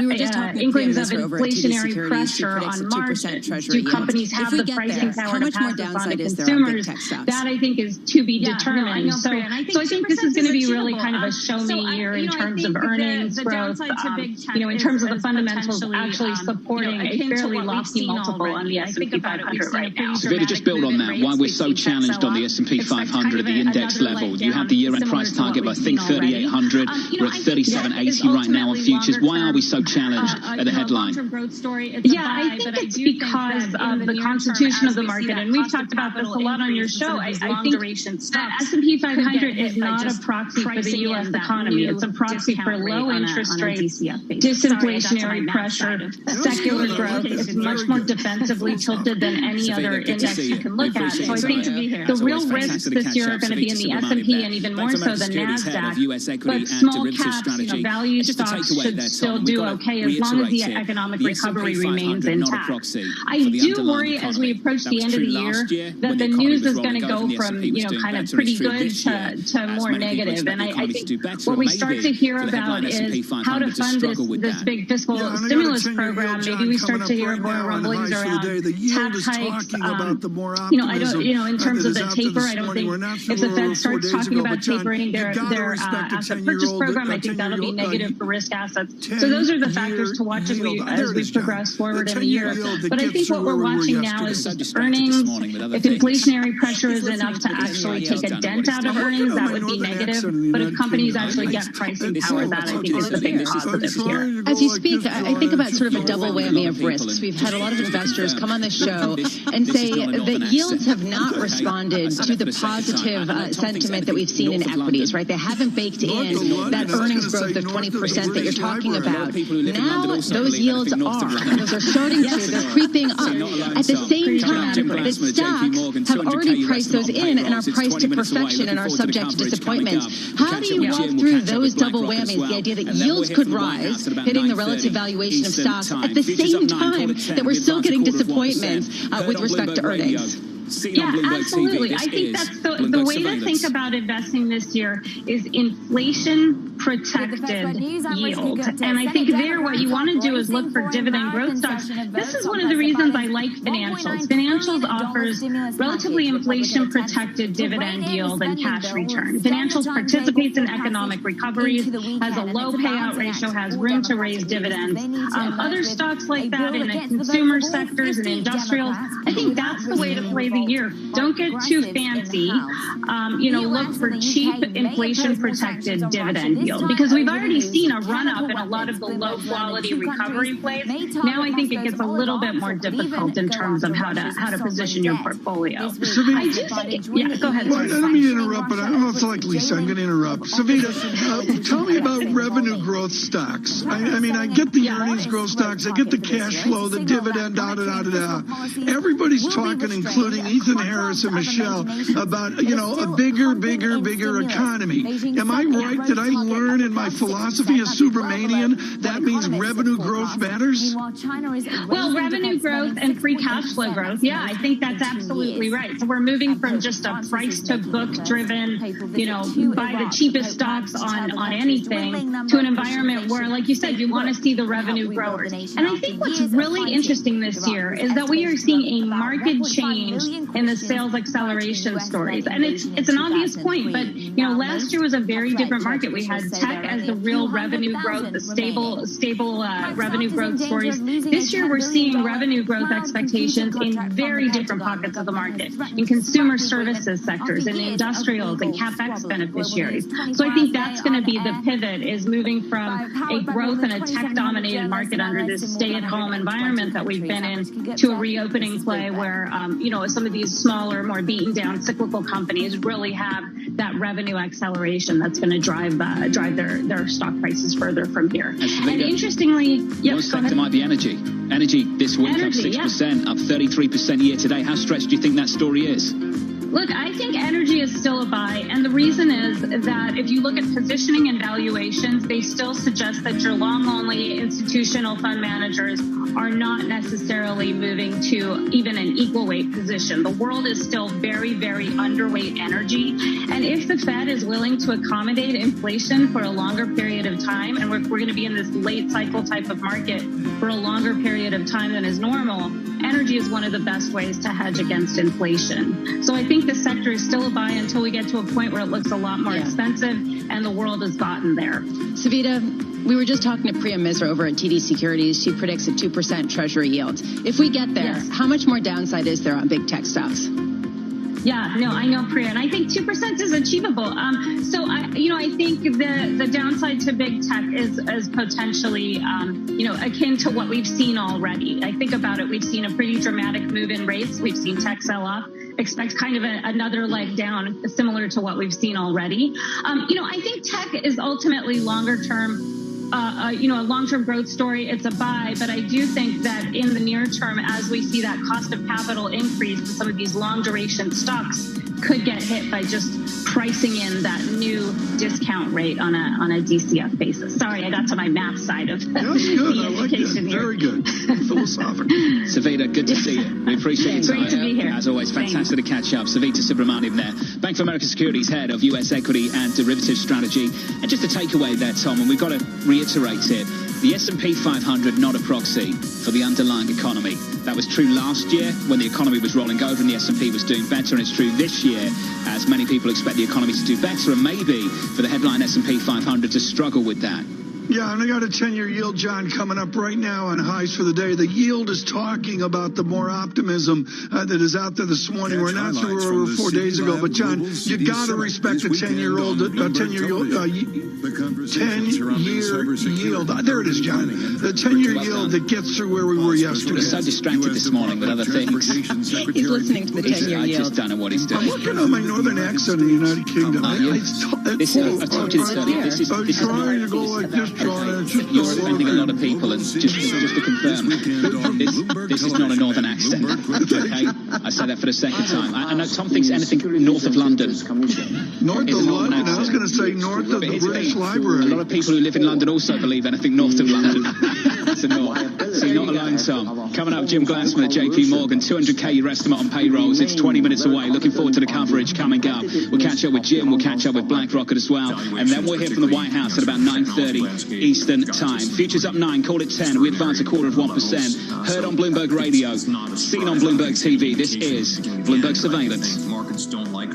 inklings of inflationary pressure on margins. Do companies have the pricing power to pass this on to consumers? That, I think, is to be determined. So I think this is going to be really kind of a show-me year in terms of earnings growth, in terms of the fundamentals actually supporting a fairly lofty multiple on the S&P 500 right now. Savita, just build on that. Why we're so challenged on the S&P 500 at the index level. You have the year-end price target of, I think, 3,800. We're at 3,780 right now on futures. Why are we so challenged at the headline? I think it's because of the constitution of the market, and we've talked about this a lot on your show. I think S&P 500 is not a proxy for the U.S. economy. It's a proxy for low interest rates, disinflationary pressure, secular growth. It's much more defensively tilted than any other index you can look at. So I think the real risks this year are going to be in the S&P and even more so than NASDAQ. But small caps, value stocks should still do okay as long as the economic recovery remains intact. I do worry as we approach the end of the year that the news is going to go from, kind of pretty good to more negative. And I think what we start to hear about is how to fund this big fiscal stimulus program. Maybe we start to hear more rumblings around tax hikes. In terms of the taper, I don't think if the Fed starts talking about tapering their asset purchase program, I think that'll be negative for risk assets. So those are the factors to watch as we progress forward in the year. But I think what we're watching now is earnings. If inflationary pressure is enough to actually take a dent out of earnings, that would be negative. But if companies actually get pricing power, that I think is the big positive here. As you speak, I think about sort of a double whammy of risks. We've had a lot of investors come on the show and say that yields have not responded to the positive sentiment that we've seen in equities, right? They haven't baked in that earnings growth of 20% that you're talking about. Now those yields are. Those are starting to. They're creeping up. At the same time, the stocks have already priced those in and are priced to perfection and are subject to disappointment. How do you walk through those double whammies, the idea that yields could rise, hitting the relative valuation of stocks, at the same time that we're still getting disappointments with respect to earnings? Yeah, absolutely. I think that's the way to think about investing this year is inflation-protected yield. And I think there what you want to do is look for dividend growth stocks. This is one of the reasons I like financials. Financials offers relatively inflation-protected dividend yield and cash return. Financials participates in economic recoveries, has a low payout ratio, has room to raise dividends. Other stocks like that in the consumer sectors and industrials, I think that's the way to play the year. Don't get too fancy. Look for cheap inflation-protected dividend yield because we've already seen a run-up in a lot of the low-quality recovery plays. Now I think it gets a little bit more difficult in terms of how to position your portfolio. I do think go ahead. Well, let me interrupt, but I don't like Lisa. I'm going to interrupt. Savita, tell me about revenue growth stocks. I mean, I get the earnings growth stocks. I get the cash flow, the dividend, da-da-da-da-da. Everybody's talking, including Ethan Harris and Michelle, about, a bigger economy. Am I right? Did I learn in my philosophy as Subramanian that means revenue growth matters? Well, revenue growth and free cash flow growth, yeah, I think that's absolutely right. So we're moving from just a price-to-book driven, buy the cheapest stocks on anything to an environment where, like you said, you want to see the revenue growers. And I think what's really interesting this year is that we are seeing a marked change in the sales acceleration stories. And it's an obvious point, but last year was a very different market. We had tech as the real revenue growth, the stable revenue growth stories. This year we're seeing revenue growth expectations in very different pockets of the market, in consumer services sectors, in industrials and CapEx beneficiaries. So I think that's going to be the pivot, is moving from a growth and a tech-dominated market under this stay-at-home environment that we've been in to a reopening play where, some of these smaller, more beaten-down cyclical companies really have that revenue acceleration that's going to drive their stock prices further from here. And interestingly, one sector might be energy. Energy this week up 6%, up 33% year to date. How stretched do you think that story is? Look, I think energy is still a buy, and the reason is that if you look at positioning and valuations, they still suggest that your long-only institutional fund managers are not necessarily moving to even an equal weight position. The world is still very, very underweight energy, and if the Fed is willing to accommodate inflation for a longer period of time, and we're going to be in this late cycle type of market for a longer period of time than is normal, energy is one of the best ways to hedge against inflation. So I think the sector is still a buy until we get to a point where it looks a lot more expensive, and the world has gotten there. Savita, we were just talking to Priya Misra over at TD Securities. She predicts a 2% Treasury yield. If we get there, how much more downside is there on big tech stocks? Yeah, no, I know, Priya, and I think 2% is achievable. So I think the downside to big tech is potentially, akin to what we've seen already. I think about it, we've seen a pretty dramatic move in rates. We've seen tech sell off. Expect kind of another leg down, similar to what we've seen already. I think tech is ultimately longer term. A long-term growth story. It's a buy, but I do think that in the near term, as we see that cost of capital increase, and some of these long-duration stocks could get hit by just pricing in that new discount rate on a DCF basis. Sorry, I got to my math side of the education here. Very good. Philosophical. Savita, good to see you. We appreciate your time. Great to be here. As always, fantastic to catch up. Savita Subramanian there, Bank of America Securities Head of U.S. Equity and Derivatives Strategy. And just a takeaway there, Tom, and we've got to reiterate it, the S&P 500 not a proxy for the underlying economy. That was true last year when the economy was rolling over and the S&P was doing better, and it's true this year as many people expect the economy to do better, and maybe for the headline S&P 500 to struggle with that. Yeah, and I got a 10-year yield, John, coming up right now on highs for the day. The yield is talking about the more optimism that is out there this morning. We're not sure where we were 4 days ago, but John, you got to respect the 10-year yield. There it is, John. The 10-year yield that gets through where we were yesterday. He's so distracted this morning with other things. He's listening to the 10-year yield. I just don't know what he's doing. I'm working on my northern accent in the United Kingdom. I told you this earlier. This is trying to go like this. You're offending a lot of people, and just to confirm, this is not a northern accent. Okay, I say that for the second time. I know Tom thinks anything north of London. North of London? I was going to say north of the British Library. A lot of people who live in London also believe anything north of London. So you're not alone, Tom. Coming up, Jim Glassman at JP Morgan, 200k your estimate on payrolls. It's 20 minutes away. Looking forward to the coverage coming up. We'll catch up with Jim. We'll catch up with BlackRock as well, and then we'll hear from the White House at about 9:30 Eastern Time. Futures up 9, call it 10. We advance 1/4%. Heard on Bloomberg Radio, seen on Bloomberg TV. This is Bloomberg Surveillance. Markets don't like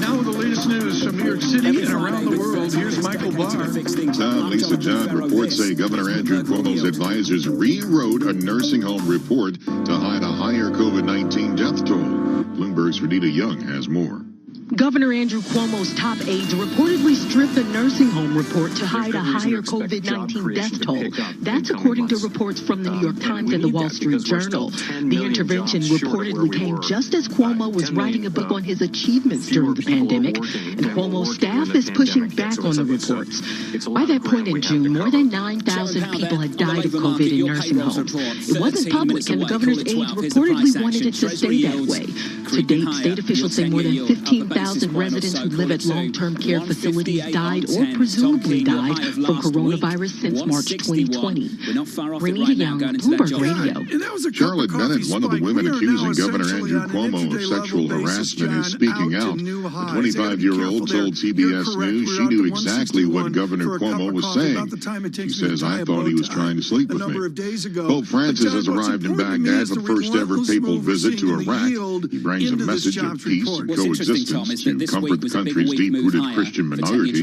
Now with the latest news from New York City and around the world, here's Michael Barr. Tom, Lisa, John, reports say Governor Andrew Cuomo's advisors rewrote a nursing home report to hide a higher COVID-19 death toll. Bloomberg's Renita Young has more. Governor Andrew Cuomo's top aides reportedly stripped the nursing home report to hide a higher COVID-19 death toll. That's according to reports from the New York Times and the Wall Street Journal. The intervention reportedly came just as Cuomo was writing a book on his achievements during the pandemic, and Cuomo's staff is pushing back on the reports. By that point in June, more than 9,000 people had died of COVID in nursing homes. It wasn't public, and the governor's aides reportedly wanted it to stay that way. To date, state officials say more than 15 2,000 residents who live at long-term care facilities died or presumably died from coronavirus since March 2020. Renita Young, Bloomberg Radio. Charlotte Bennett, one of the women accusing Governor Andrew Cuomo of sexual harassment, is speaking out. The 25-year-old told CBS News she knew exactly what Governor Cuomo was saying. She says, "I thought he was trying to sleep with me." Pope Francis has arrived in Baghdad for first-ever papal visit to Iraq. He brings a message of peace and coexistence to comfort the country's deep-rooted Christian minority,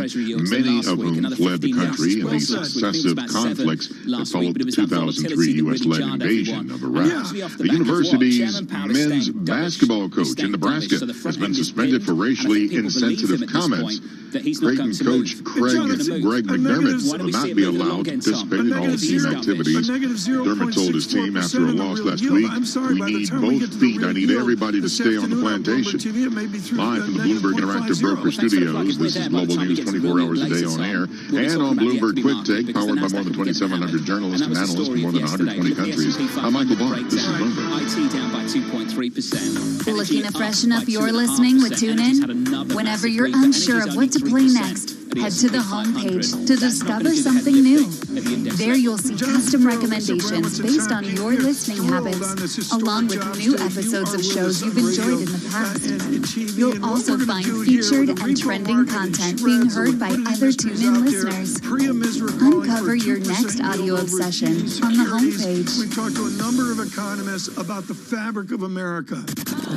many of whom fled the country in the successive conflicts that followed the 2003 U.S.-led invasion of Iraq. The university's men's basketball coach in Nebraska has been suspended for racially insensitive comments. Creighton coach Greg McDermott will not be allowed to participate in all team activities. McDermott told his team after a loss last week, "We need both feet. I need everybody to stay on the plantation." Live from the Bloomberg Interactive Broker Studios, this is Global News 24 hours a day on air and on Bloomberg Quick Take, powered by more than 2,700 journalists and analysts from more than 120 countries. I'm Michael Barr. This is Bloomberg. IT down by 2.3%. Looking to freshen up your listening with TuneIn? Whenever you're unsure of what to play next, head to the homepage to discover something new. There you'll see custom recommendations based on your listening habits, along with new episodes of shows you've enjoyed in the past. You'll also find featured and trending content being heard by other TuneIn listeners. Uncover your next audio obsession on the homepage. We talked to a number of economists about the fabric of America.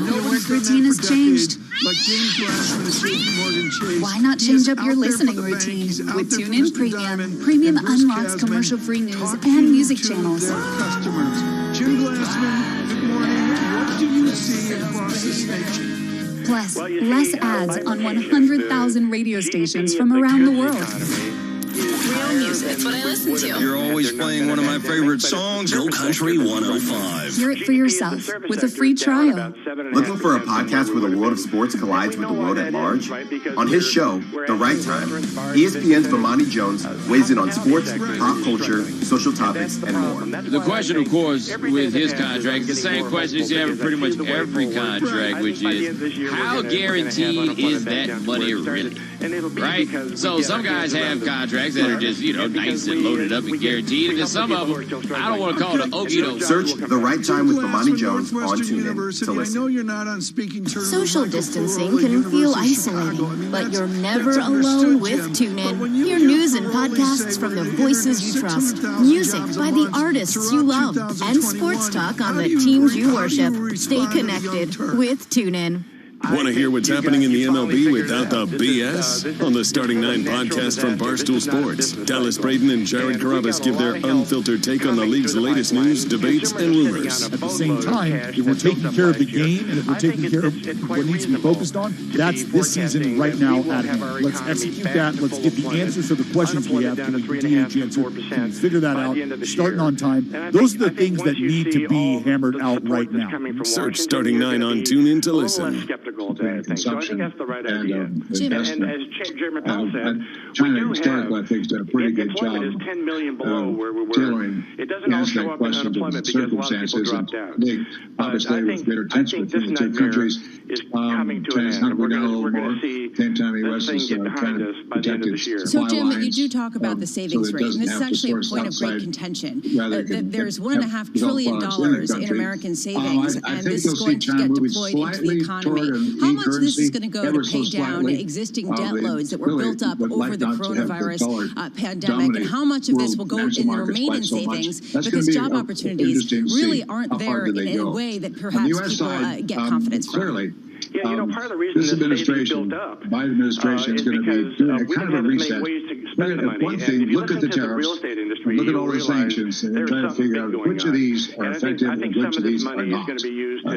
Your work routine has changed. Like James Glassman at JP Morgan Chase. Why not change up your listening routine with TuneIn Premium? Premium unlocks commercial-free news and music channels. Customers. Jim Glassman, good morning. What do you see across this nation? Plus, less ads on 100,000 radio stations from around the world. Real music. That's what I listen to. You're always playing one of my favorite songs. Hill Country 105. Hear it for yourself with a free trial. Looking for a podcast where the world of sports collides with the world at large? On his show, The Right Time, ESPN's Bomani Jones weighs in on sports, pop culture, social topics, and more. The question, of course, with his contract, the same question you have in pretty much every contract, which is, how guaranteed is that money really? Right? So some guys have contracts that are just, nice and loaded up and guaranteed, and then some of them, I don't want to call it an okie-doke. Search The Right Time with Bomani Jones on TuneIn to listen. Social distancing can feel isolating, but you're never alone with TuneIn. Hear news and podcasts from the voices you trust, music by the artists you love, and sports talk on the teams you worship. Stay connected with TuneIn. Want to hear what's happening in the MLB without the BS? On the Starting Nine podcast from Barstool Sports, Dallas Braden and Jared Carrabis give their unfiltered take on the league's latest news, debates, and rumors. At the same time, if we're taking care of the game and if we're taking care of what needs to be focused on, that's this season right now at hand. Let's execute that. Let's get the answers to the questions we have. Can we DH answer? Can we figure that out? Starting on time. Those are the things that need to be hammered out right now. Search Starting Nine on TuneIn to listen. Consumption and investment. As Chairman Powell said, China historically, I think, has done a pretty good job is 10 million below where we were. Tailoring it doesn't all show up in unemployment because a lot of people dropped out. Obviously, with greater tension between the two countries, China's hunkering down a little more. Same time, the U.S. is trying to protect its So, Jim, you do talk about the savings rate, and this is actually a point of great contention. There's $1.5 trillion in American savings, and this is going to get deployed into the economy. How much of this is going to go to pay down existing debt loads that were built up over the coronavirus pandemic, and how much of this will go in the remaining savings because job opportunities really aren't there in a way that perhaps people get confidence from? Yeah, part of the reason this administration, built up, Biden administration is going to be doing a kind of a reset. One thing, look at the tariffs, look at all the sanctions, and try to figure out which of these are effective and which of these are not.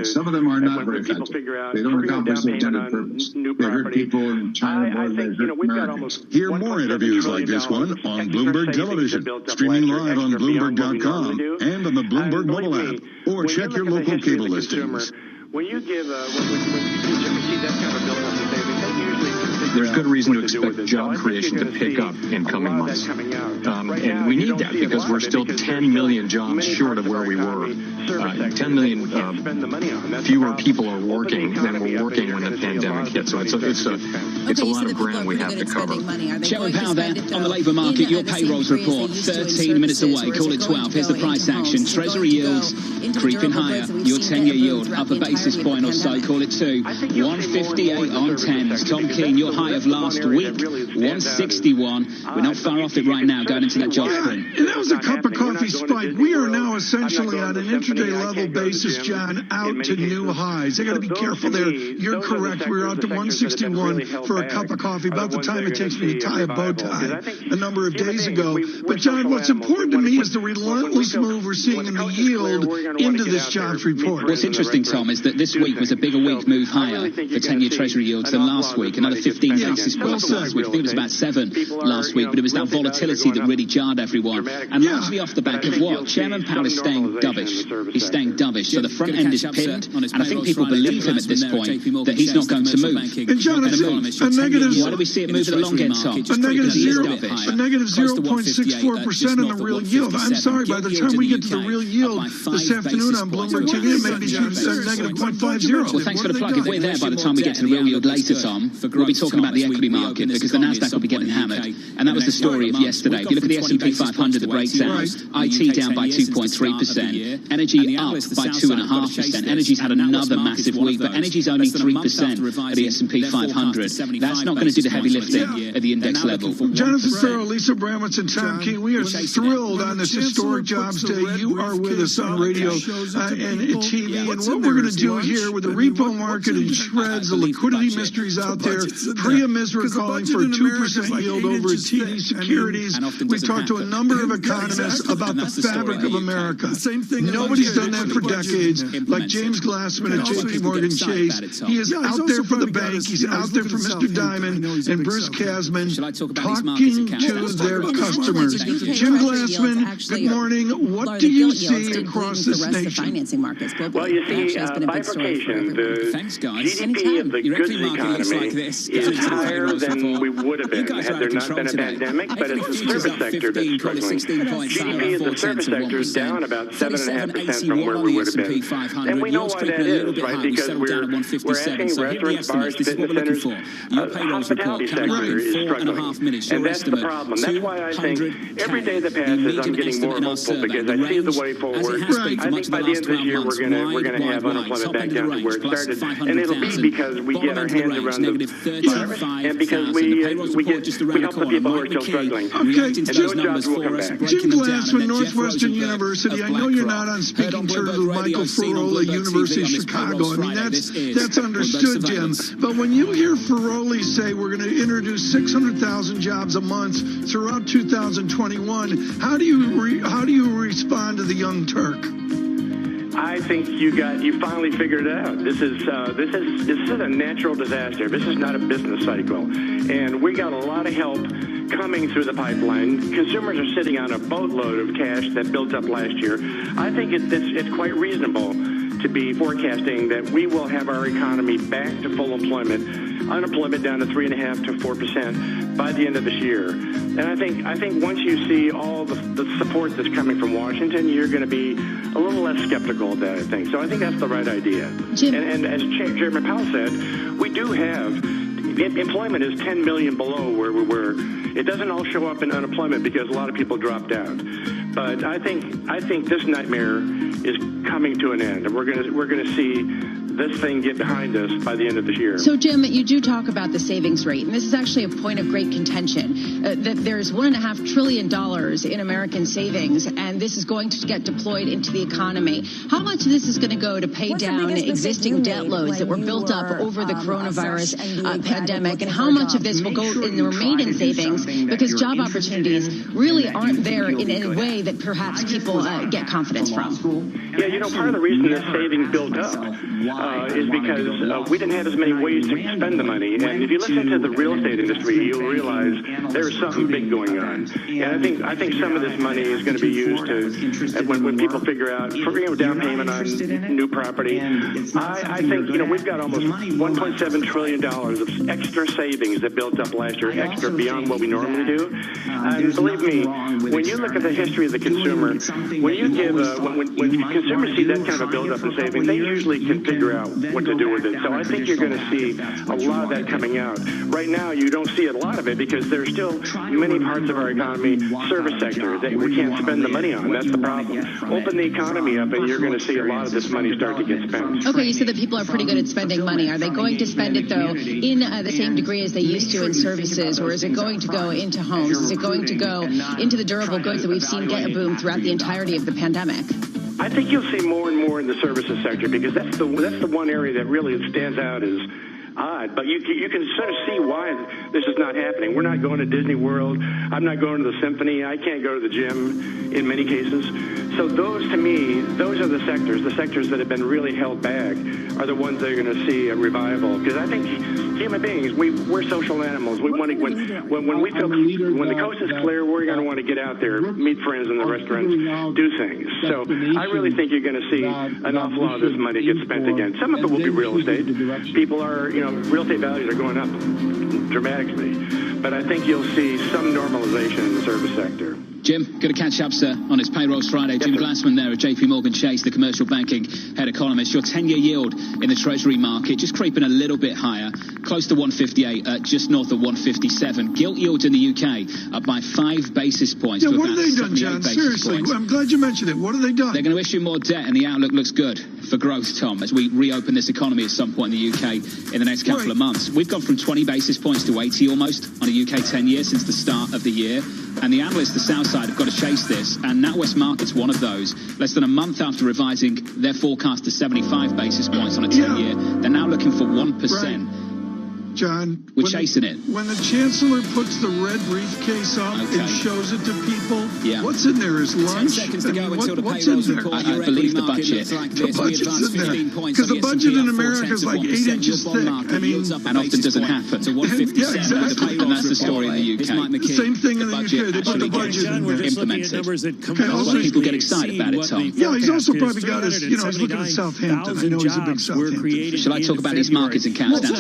Some of them are not very effective. They don't accomplish the intended purpose. They hurt people in China more than they hurt Americans. Hear more interviews like this one on Bloomberg Television, streaming live on Bloomberg.com and on the Bloomberg mobile app, or check your local cable listings. When you give, when consumers see that kind of build-up in savings, they usually there's good reason to expect job creation to pick up in coming months. And we need that because we're still 10 million jobs short of where we were. 10 million fewer people are working than were working when the pandemic hit. So it's a lot of ground we have to cover. Sharon Powell there on the labour market. Your payrolls report 13 minutes away. Call it 12. Here's the price action. Treasury yields creeping higher. Your 10-year yield up a basis point or so. Call it 2. 158 on 10s. Tom Keene, your high of last week. 161. We're not far off it right now going into that job sprint. And that was a cup of coffee spike. We are now essentially on an intraday level basis, John, out to new highs. I got to be careful there. You're correct. We're out to 161 for a cup of coffee, about the time it takes me to tie a bow tie a number of days ago. But, John, what's important to me is the relentless move we're seeing in the yield into this jobs report. What's interesting, Tom, is that this week was a bigger week move higher for 10-year Treasury yields than last week. Another 15 basis points last week. I think it was about 7 last week, but it was that volatility that really jarred everyone. And largely off the back of what? Chairman Powell is staying dovish. He's staying dovish. So the front end is pinned, and I think people believe him at this point that he's not going to move. And, John, a negative... Why do we see it move at the long end, Tom? A negative 0.64% on the real yield. I'm sorry, by the time we get to the real yield this afternoon on Bloomberg TV, it may be negative 0.50. Well, thanks for the plug. If we're there by the time we get to the real yield later, Tom, we'll be talking about the equity market because the Nasdaq will be getting hammered. And that was the story of yesterday. If you look at the S&P 500 that breaks down, IT down by 2.3%, energy up by 2.5%. Energy's had another massive week, but energy's only 3% of the S&P 500. That's not going to do the heavy lifting at the index level. Jonathan Farrow, Lisa Bramwitz, and Tom Keene, we are thrilled on this historic Jobs Day. You are with us on radio and TV. And what we're going to do here with the repo market in shreds, the liquidity mysteries out there, Priya Misra calling for a 2% yield over at TD Securities. We've talked to a number of economists about the fabric of America. Nobody's done that for decades, like James Glassman at JP Morgan Chase. He is out there for the bank. He's out there for Mr. Diamond and Bruce Kasman, talking to their customers. Jim Glassman, good morning. What do you see across this nation? Well, you see, bifurcation. The GDP of the goods economy is higher than we would have been had there not been a pandemic, but it's the service sector that's struggling. GDP in the service sector is down about 7.5% from where we would have been. And we know why that is, right? Because we're asking restaurants, bars, fitness centers, hospitality sector is struggling. And that's the problem. That's why I think every day that passes, I'm getting more hopeful because I see the way forward. I think by the end of this year, we're going to have unemployment back down to where it started. And it'll be because we get our hands around the virus and because we help the people who are still struggling. Okay, and those jobs will come back. Jim Glassman, Northwestern University. I know you're not on speaking terms with Michael Feroli, University of Chicago. I mean, that's understood, Jim. But when you hear Feroli say we're going to introduce 600,000 jobs a month throughout 2021, how do you respond to the Young Turk? I think you finally figured it out. This is a natural disaster. This is not a business cycle, and we got a lot of help coming through the pipeline. Consumers are sitting on a boatload of cash that built up last year. I think it's quite reasonable to be forecasting that we will have our economy back to full employment, unemployment down to 3.5% to 4% by the end of this year. And I think once you see all the support that's coming from Washington, you're going to be a little less skeptical of that, I think. So I think that's the right idea. And as Chairman Powell said, we do have employment is 10 million below where we were. It doesn't all show up in unemployment because a lot of people dropped out. But I think this nightmare is coming to an end, and we're going to see this thing get behind us by the end of this year. So, Jim, you do talk about the savings rate, and this is actually a point of great contention, that there's $1.5 trillion in American savings, and this is going to get deployed into the economy. How much of this is going to go to pay down existing debt loads that were built up over the coronavirus pandemic, and how much of this will go and remain in savings because job opportunities really aren't there in a way that perhaps people get confidence from? Yeah, part of the reason this savings built up is because we didn't have as many ways to spend the money. And if you listen to the real estate industry, you'll realize there's something big going on. And I think some of this money is going to be used to, when people figure out, for down payment on new property. I think, we've got almost $1.7 trillion of extra savings that built up last year, extra beyond what we normally do. And believe me, when you look at the history of the consumer, when you give, when consumers see that kind of a buildup in savings, they usually can figure out what to do with it. So I think you're going to see a lot of that coming out. Right now, you don't see a lot of it because there's still many parts of our economy, service sector, that we can't spend the money on. That's the problem. Open the economy up and you're going to see a lot of this money start to get spent. Okay, you said that people are pretty good at spending money. Are they going to spend it, though, in the same degree as they used to in services, or is it going to go into homes? Is it going to go into the durable goods that we've seen get a boom throughout the entirety of the pandemic? I think you'll see more and more in the services sector because that's the one area that really stands out as odd. But you can sort of see why this is not happening. We're not going to Disney World. I'm not going to the symphony. I can't go to the gym in many cases. So those, to me, those are the sectors that have been really held back are the ones that are going to see a revival. Because I think human beings, we're social animals. We want to, when we feel, when the coast is clear, we're going to want to get out there, meet friends in the restaurants, do things. So I really think you're going to see an awful lot of this money get spent again. Some of it will be real estate. People are, real estate values are going up dramatically. But I think you'll see some normalization in the service sector. Jim, good to catch up, sir, on his Payrolls Friday. Jim Glassman there of JP Morgan Chase, the commercial banking head economist. Your 10-year yield in the Treasury market just creeping a little bit higher, close to 158, just north of 157. Gilt yields in the UK up by 5 basis points. Yeah, to what about have they done, 78 John? basis Seriously, points. I'm glad you mentioned it. What have they done? They're going to issue more debt, and the outlook looks good for growth, Tom, as we reopen this economy at some point in the UK in the next couple of months. We've gone from 20 basis points to 80 almost on a UK 10-year since the start of the year. And the analysts, the South Side, have got to chase this, and NatWest Market's one of those. Less than a month after revising their forecast to 75 basis points on a 10-year, they're now looking for 1%. Right. John, we're chasing it. When the chancellor puts the red briefcase up and shows it to people, what's in there? Is lunch? 10 seconds to go until the what's payrolls in there? report. I believe the budget. The budget's in there. Because the budget in America is like 8 inches thick. I mean, and often doesn't happen. Yeah, exactly. And that's the story in the UK. Same thing in the UK. They put the budget implemented. That's why people get excited about it, Tom. Yeah, he's also probably got his, he's looking at Southampton. I know he's a big Southampton. Shall I talk about these markets in Canada?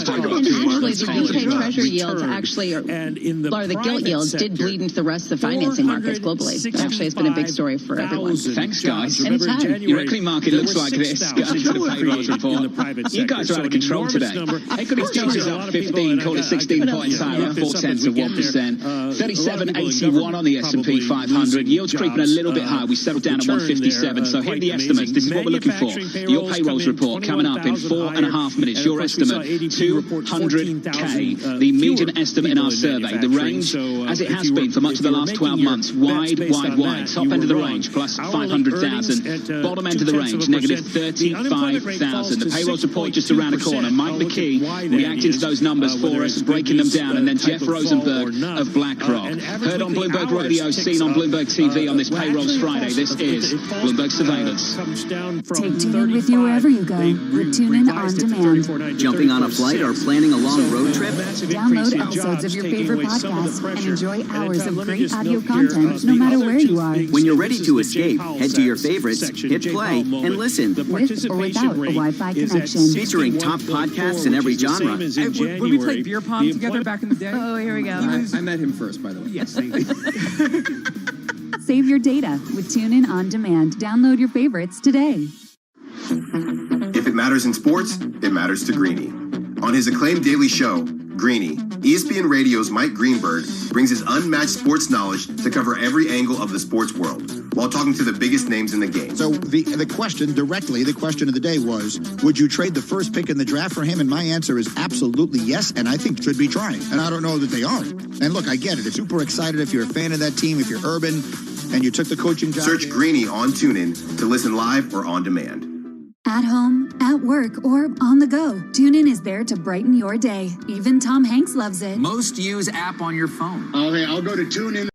Actually, the UK Treasury yields actually, or the gilt yields, did bleed into the rest of the financing markets globally. That actually has been a big story for everyone. Thanks, guys. Anytime. Your equity market looks like this. Go to the payrolls report. You guys are out of control today. Equity futures up 15, call it 16 points higher, 0.4 of 1%. 37.81 on the S&P 500. Yields creeping a little bit higher. We settled down at 157. So here are the estimates. This is what we're looking for. Your payrolls report coming up in 4.5 minutes. Your estimate, 200K. The median estimate in our survey. The range, as it has been for much of the last 12 months, wide. Top end of the range, plus 500,000. Bottom end of the range, negative 35,000. The payrolls report just around the corner. Mike McKee reacting to those numbers for us, breaking them down, and then Jeff Rosenberg of BlackRock. Heard on Bloomberg Radio, seen on Bloomberg TV on this Payrolls Friday. This is Bloomberg Surveillance. Take TuneIn with you wherever you go with TuneIn On Demand. Jumping on a flight or planning a long road trip? Download episodes of your favorite podcasts and enjoy hours of great audio content no matter where you are. When you're ready to escape, head to your favorites, hit play, and listen. With or without a Wi-Fi connection. Featuring top podcasts in every genre. Hey, when we played beer pong together back in the day? Oh, here we go. I met him first, by the way. Yes, thank you. Save your data with TuneIn On Demand. Download your favorites today. If it matters in sports, it matters to Greeny. On his acclaimed daily show, Greeny, ESPN Radio's Mike Greenberg brings his unmatched sports knowledge to cover every angle of the sports world while talking to the biggest names in the game. So the question of the day was, would you trade the first pick in the draft for him? And my answer is absolutely yes, and I think should be trying. And I don't know that they aren't. And look, I get it. It's super excited if you're a fan of that team, if you're Urban, and you took the coaching job. Search Greeny on TuneIn to listen live or on demand. At home, at work, or on the go, TuneIn is there to brighten your day. Even Tom Hanks loves it. Most used app on your phone. Okay, I'll go to TuneIn.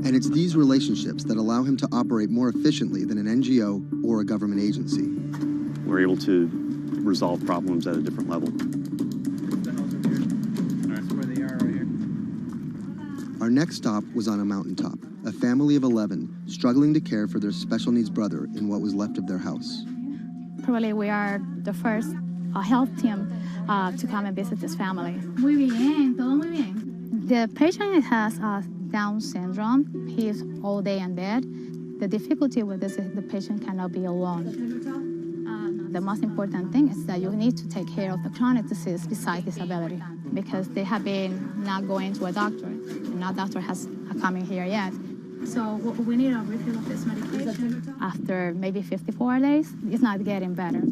And it's these relationships that allow him to operate more efficiently than an NGO or a government agency. We're able to resolve problems at a different level. Our next stop was on a mountaintop, a family of 11 struggling to care for their special needs brother in what was left of their house. Probably we are the first health team to come and visit this family. Muy bien, todo muy bien. The patient has Down syndrome. He is all day in bed. The difficulty with this is the patient cannot be alone. The most important thing is that you need to take care of the chronic disease besides disability, because they have been not going to a doctor, and no doctor has come in here yet. So we need a refill of this medication. After maybe 54 days, it's not getting better.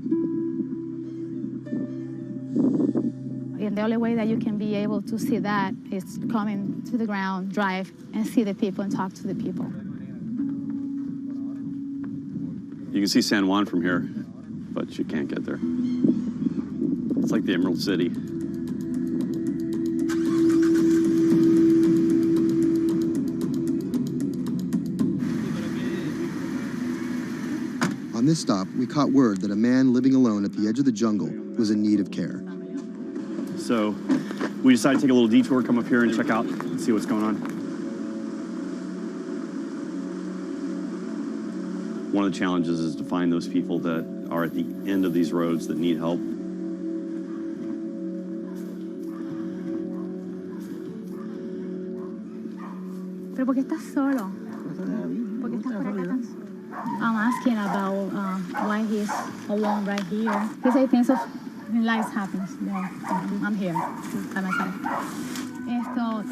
And the only way that you can be able to see that is coming to the ground, drive, and see the people and talk to the people. You can see San Juan from here, but you can't get there. It's like the Emerald City. On this stop, we caught word that a man living alone at the edge of the jungle was in need of care. So we decided to take a little detour, come up here and check out and see what's going on. One of the challenges is to find those people that are at the end of these roads that need help. ¿Pero por qué estás solo? ¿Por qué estás por acá tan solo? I'm asking about why he's alone right here. Because I think when life happens, I'm here by myself.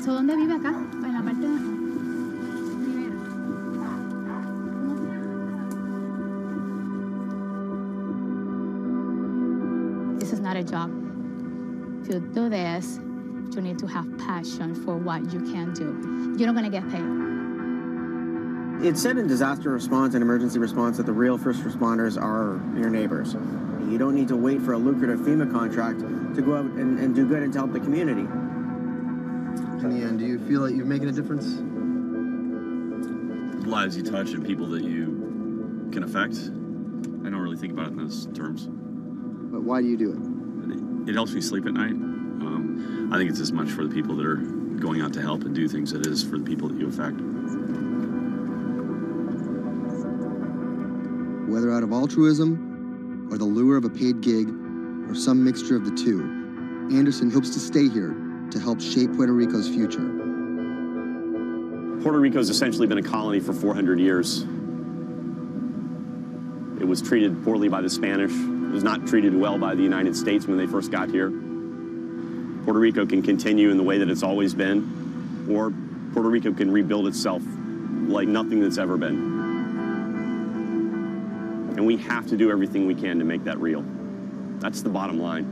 So ¿dónde vive acá? En la parte de... This is not a job. To do this, you need to have passion for what you can do. You're not going to get paid. It's said in disaster response and emergency response that the real first responders are your neighbors. You don't need to wait for a lucrative FEMA contract to go out and do good and to help the community. In the end, do you feel like you're making a difference? Lives you touch and people that you can affect. I don't really think about it in those terms. But why do you do it? It helps me sleep at night. I think it's as much for the people that are going out to help and do things as it is for the people that you affect. Whether out of altruism, or the lure of a paid gig, or some mixture of the two, Anderson hopes to stay here to help shape Puerto Rico's future. Puerto Rico's essentially been a colony for 400 years. It was treated poorly by the Spanish. It was not treated well by the United States when they first got here. Puerto Rico can continue in the way that it's always been, or Puerto Rico can rebuild itself like nothing that's ever been. And we have to do everything we can to make that real. That's the bottom line.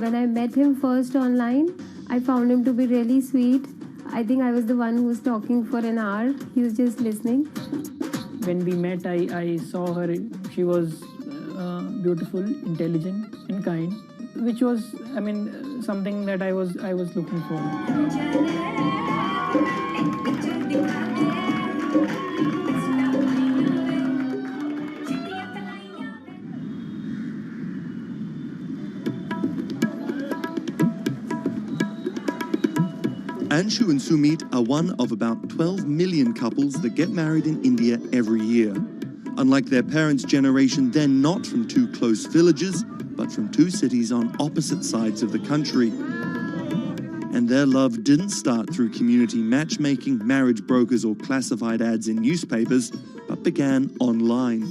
When I met him first online, I found him to be really sweet. I think I was the one who was talking for an hour. He was just listening. When we met, I saw her. She was beautiful, intelligent, and kind, which was, something that I was looking for. Anshu and Sumit are one of about 12 million couples that get married in India every year. Unlike their parents' generation, they're not from two close villages, but from two cities on opposite sides of the country. And their love didn't start through community matchmaking, marriage brokers, or classified ads in newspapers, but began online.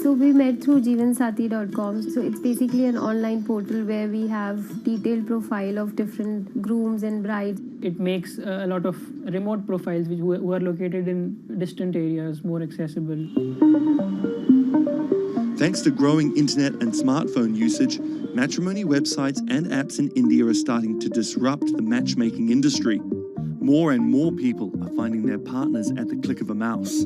So we met through jeevansati.com. So it's basically an online portal where we have detailed profile of different grooms and brides. It makes a lot of remote profiles who are located in distant areas more accessible. Thanks to growing internet and smartphone usage, matrimony websites and apps in India are starting to disrupt the matchmaking industry. More and more people are finding their partners at the click of a mouse.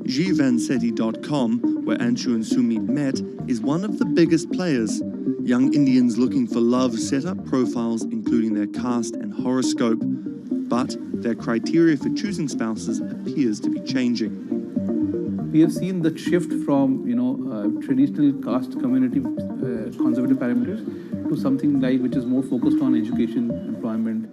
jeevansati.com, where Anshu and Sumit met, is one of the biggest players. Young Indians looking for love set up profiles including their caste and horoscope, but their criteria for choosing spouses appears to be changing. We have seen the shift from, traditional caste community conservative parameters to something like which is more focused on education, employment.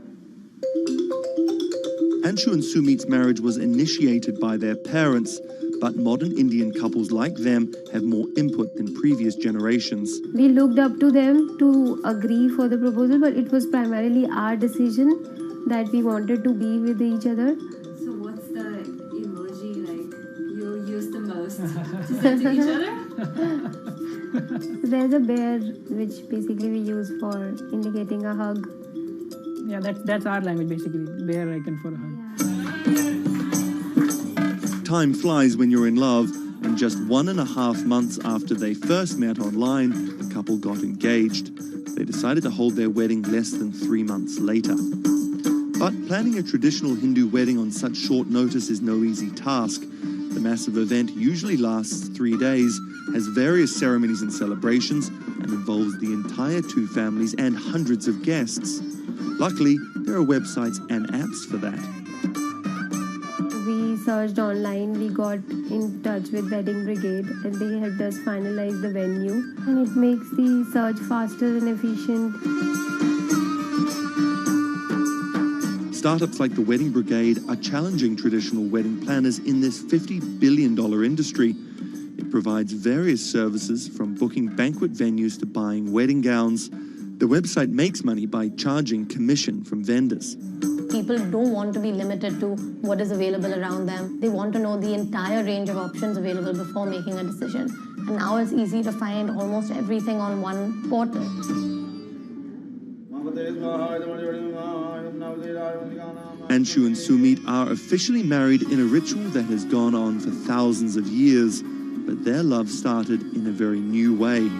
Anshu and Sumit's marriage was initiated by their parents, but modern Indian couples like them have more input than previous generations. We looked up to them to agree for the proposal, but it was primarily our decision that we wanted to be with each other. So what's the emoji you use the most to send to each other? There's a bear, which basically we use for indicating a hug. Yeah, that's our language basically, bear icon for a hug. Time flies when you're in love, and just 1.5 months after they first met online, the couple got engaged. They decided to hold their wedding less than 3 months later. But planning a traditional Hindu wedding on such short notice is no easy task. The massive event usually lasts 3 days, has various ceremonies and celebrations, and involves the entire two families and hundreds of guests. Luckily, there are websites and apps for that. We searched online, we got in touch with Wedding Brigade, and they helped us finalize the venue. And it makes the search faster and efficient. Startups like the Wedding Brigade are challenging traditional wedding planners in this $50 billion industry. It provides various services from booking banquet venues to buying wedding gowns. The website makes money by charging commission from vendors. People don't want to be limited to what is available around them. They want to know the entire range of options available before making a decision. And now it's easy to find almost everything on one portal. Anshu and Sumit are officially married in a ritual that has gone on for thousands of years, but their love started in a very new way.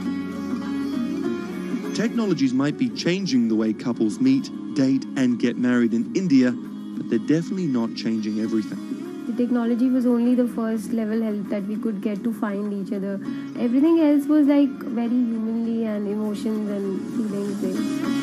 Technologies might be changing the way couples meet, date, and get married in India, but they're definitely not changing everything. The technology was only the first level help that we could get to find each other. Everything else was like very humanly and emotions and feelings based.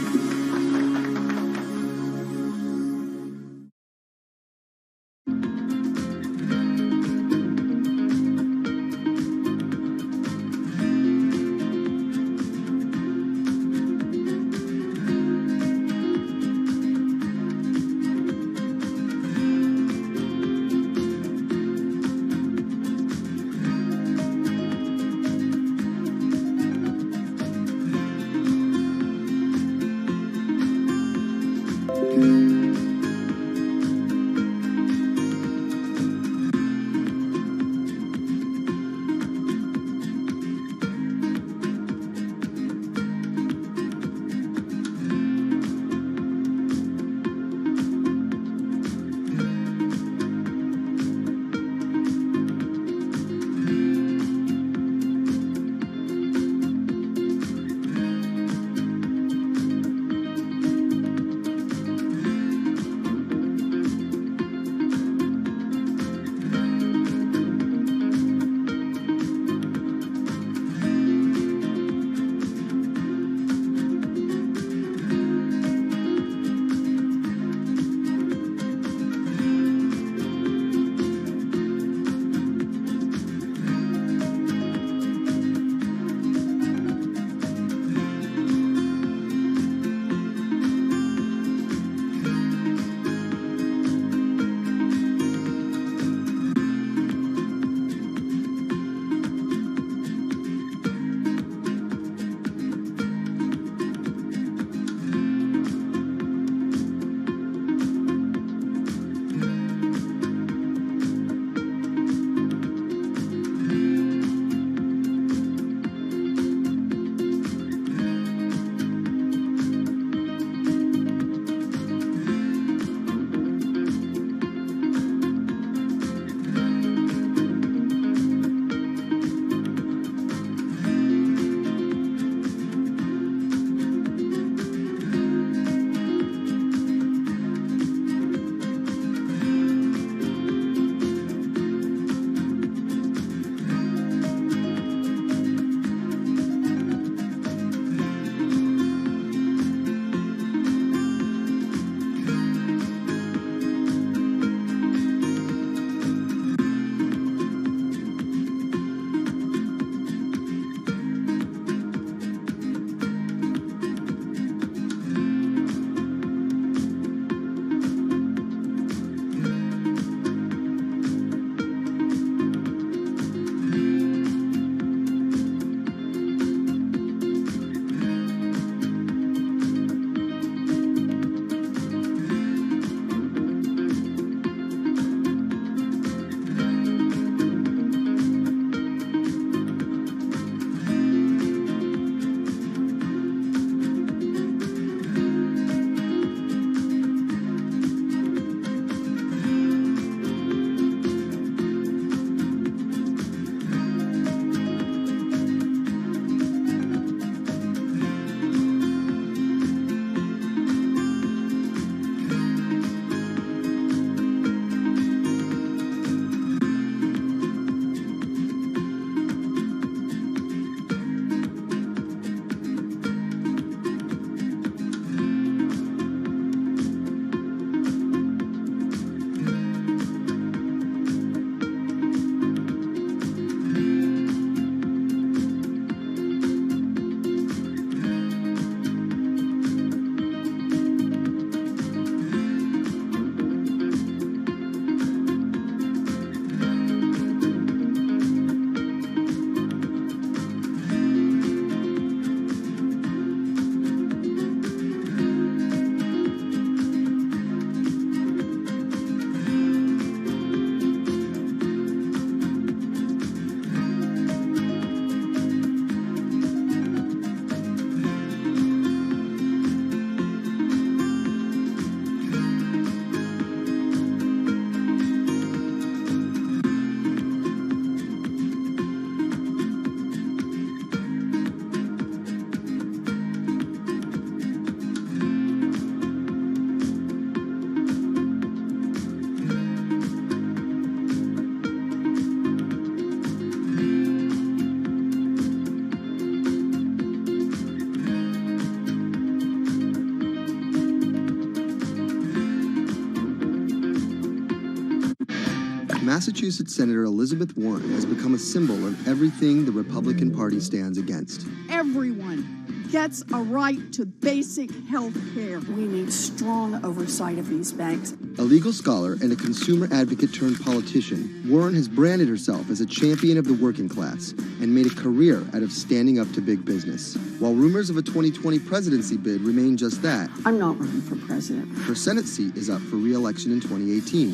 Massachusetts Senator Elizabeth Warren has become a symbol of everything the Republican Party stands against. Everyone gets a right to basic health care. We need strong oversight of these banks. A legal scholar and a consumer advocate turned politician, Warren has branded herself as a champion of the working class and made a career out of standing up to big business. While rumors of a 2020 presidency bid remain just that, I'm not running for president. Her Senate seat is up for re-election in 2018,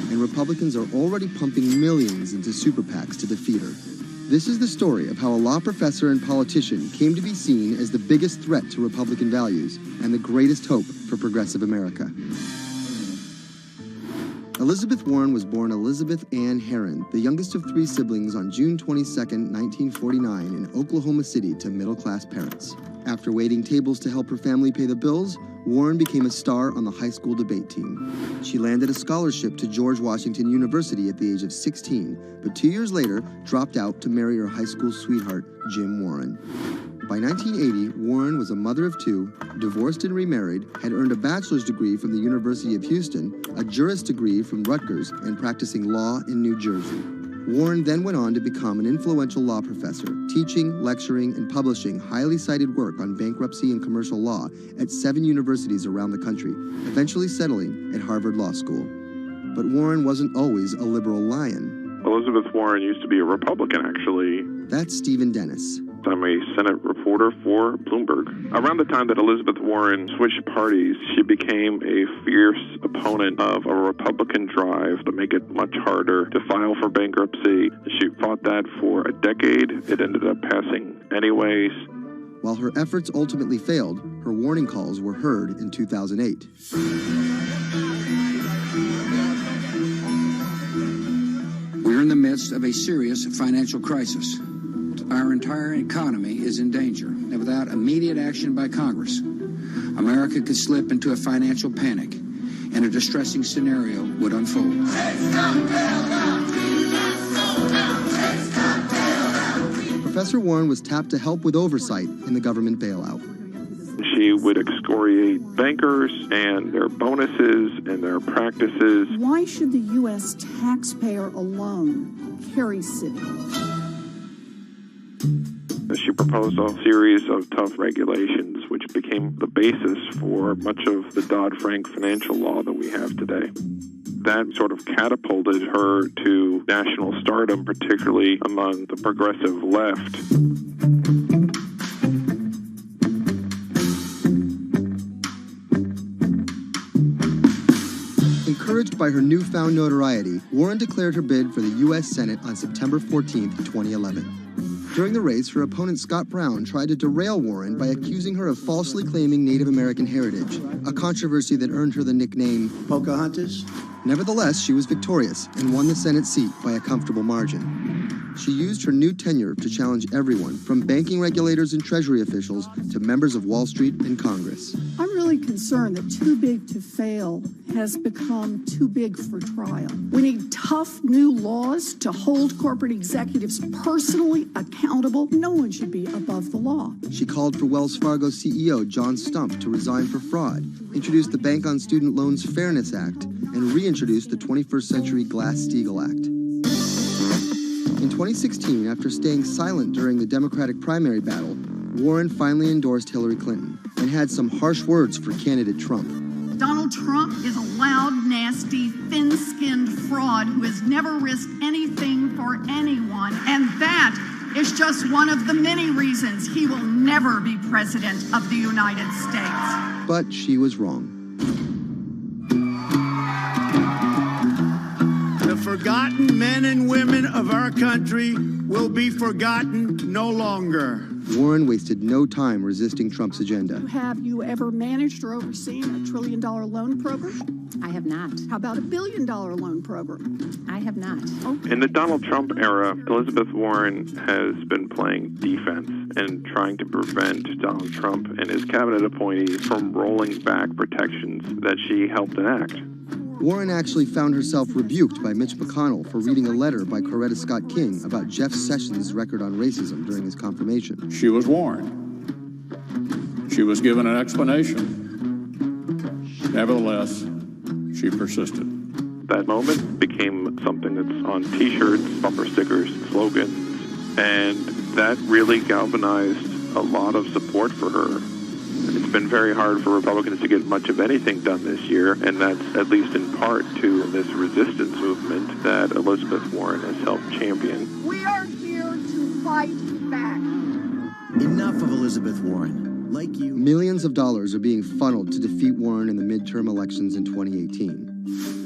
and Republicans are already pumping millions into super PACs to defeat her. This is the story of how a law professor and politician came to be seen as the biggest threat to Republican values and the greatest hope for progressive America. Elizabeth Warren was born Elizabeth Ann Herron, the youngest of 3 siblings, on June 22, 1949 in Oklahoma City to middle-class parents. After waiting tables to help her family pay the bills, Warren became a star on the high school debate team. She landed a scholarship to George Washington University at the age of 16, but 2 years later dropped out to marry her high school sweetheart, Jim Warren. By 1980, Warren was a mother of 2, divorced and remarried, had earned a bachelor's degree from the University of Houston, a juris degree from Rutgers, and practicing law in New Jersey. Warren then went on to become an influential law professor, teaching, lecturing, and publishing highly cited work on bankruptcy and commercial law at 7 universities around the country, eventually settling at Harvard Law School. But Warren wasn't always a liberal lion. Elizabeth Warren used to be a Republican, actually. That's Stephen Dennis. I'm a Senate reporter for Bloomberg. Around the time that Elizabeth Warren switched parties, she became a fierce opponent of a Republican drive to make it much harder to file for bankruptcy. She fought that for a decade. It ended up passing anyways. While her efforts ultimately failed, her warning calls were heard in 2008. We're in the midst of a serious financial crisis. Our entire economy is in danger, and without immediate action by Congress, America could slip into a financial panic, and a distressing scenario would unfold. Professor Warren was tapped to help with oversight in the government bailout. She would excoriate bankers and their bonuses and their practices. Why should the U.S. taxpayer alone carry Citi? She proposed a series of tough regulations, which became the basis for much of the Dodd-Frank financial law that we have today. That sort of catapulted her to national stardom, particularly among the progressive left. Encouraged by her newfound notoriety, Warren declared her bid for the U.S. Senate on September 14, 2011. During the race, her opponent Scott Brown tried to derail Warren by accusing her of falsely claiming Native American heritage, a controversy that earned her the nickname Pocahontas. Nevertheless, she was victorious and won the Senate seat by a comfortable margin. She used her new tenure to challenge everyone, from banking regulators and Treasury officials to members of Wall Street and Congress. I'm really concerned that too big to fail has become too big for trial. We need tough new laws to hold corporate executives personally accountable. No one should be above the law. She called for Wells Fargo CEO John Stump to resign for fraud, introduced the Bank on Student Loans Fairness Act, and reintroduced the 21st Century Glass-Steagall Act. In 2016, after staying silent during the Democratic primary battle, Warren finally endorsed Hillary Clinton and had some harsh words for candidate Trump. Donald Trump is a loud, nasty, thin-skinned fraud who has never risked anything for anyone, and that is just one of the many reasons he will never be president of the United States. But she was wrong. The forgotten men and women of our country will be forgotten no longer. Warren wasted no time resisting Trump's agenda. Have you ever managed or overseen a $1 trillion loan program? I have not. How about a $1 billion loan program? I have not. Okay. In the Donald Trump era, Elizabeth Warren has been playing defense and trying to prevent Donald Trump and his cabinet appointees from rolling back protections that she helped enact. Warren actually found herself rebuked by Mitch McConnell for reading a letter by Coretta Scott King about Jeff Sessions' record on racism during his confirmation. She was warned. She was given an explanation. Nevertheless, she persisted. That moment became something that's on T-shirts, bumper stickers, slogans, and that really galvanized a lot of support for her. It's been very hard for Republicans to get much of anything done this year, and that's at least in part to this resistance movement that Elizabeth Warren has helped champion. We are here to fight back. Enough of Elizabeth Warren. Like you, millions of dollars are being funneled to defeat Warren in the midterm elections in 2018.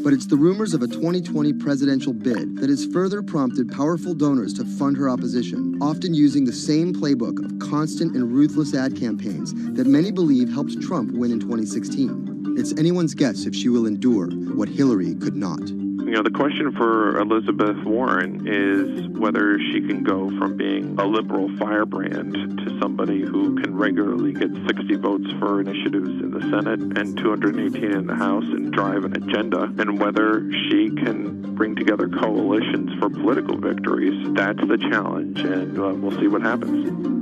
But it's the rumors of a 2020 presidential bid that has further prompted powerful donors to fund her opposition, often using the same playbook of constant and ruthless ad campaigns that many believe helped Trump win in 2016. It's anyone's guess if she will endure what Hillary could not. You know, the question for Elizabeth Warren is whether she can go from being a liberal firebrand to somebody who can regularly get 60 votes for initiatives in the Senate and 218 in the House and drive an agenda, and whether she can bring together coalitions for political victories. That's the challenge, and we'll see what happens.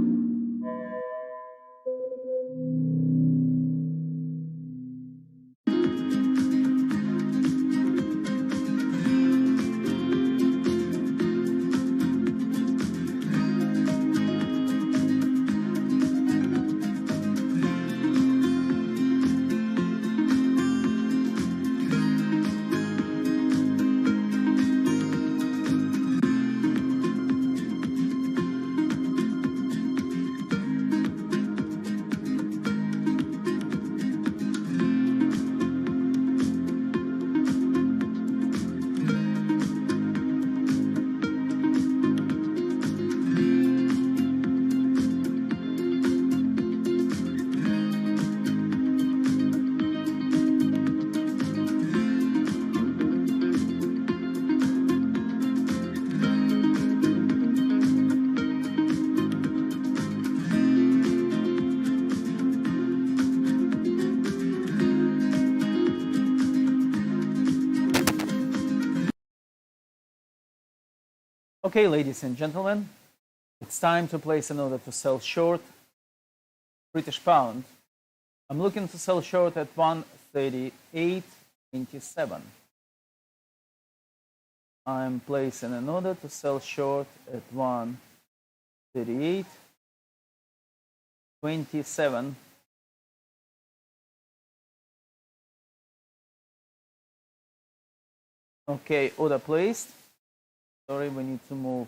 Okay, ladies and gentlemen, it's time to place an order to sell short British pound. I'm looking to sell short at 138.27. I'm placing an order to sell short at 138.27. Okay, order placed. Sorry, we need to move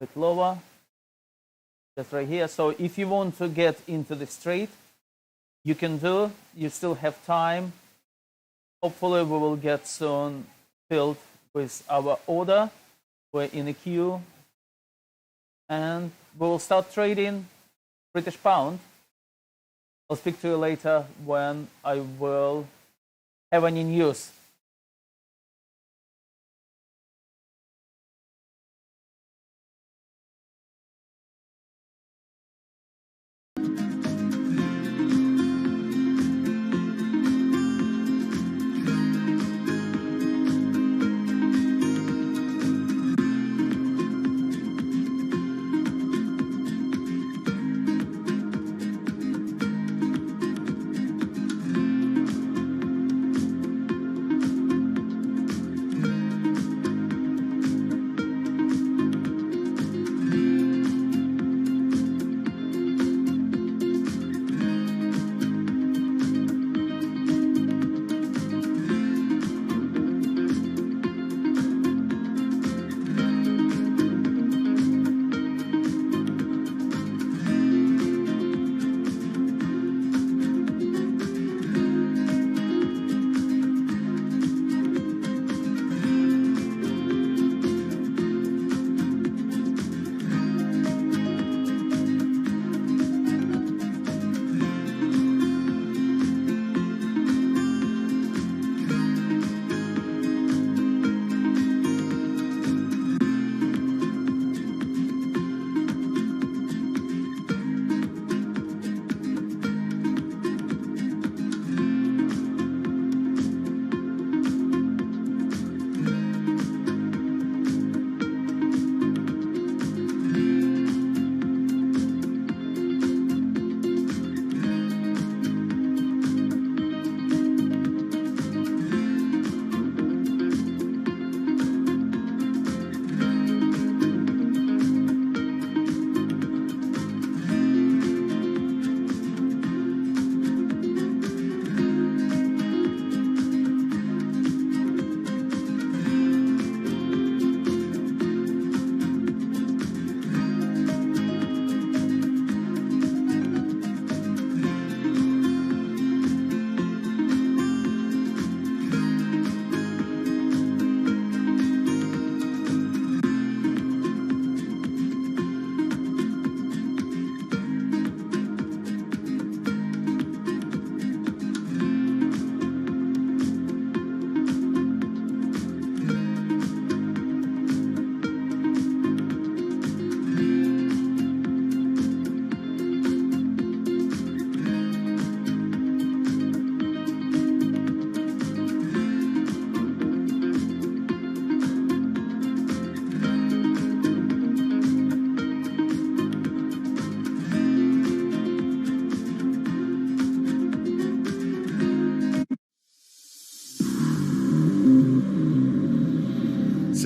a bit lower. That's right here. So if you want to get into the trade, you can do. You still have time. Hopefully we will get soon filled with our order. We're in a queue. And we will start trading British pound. I'll speak to you later when I will have any news.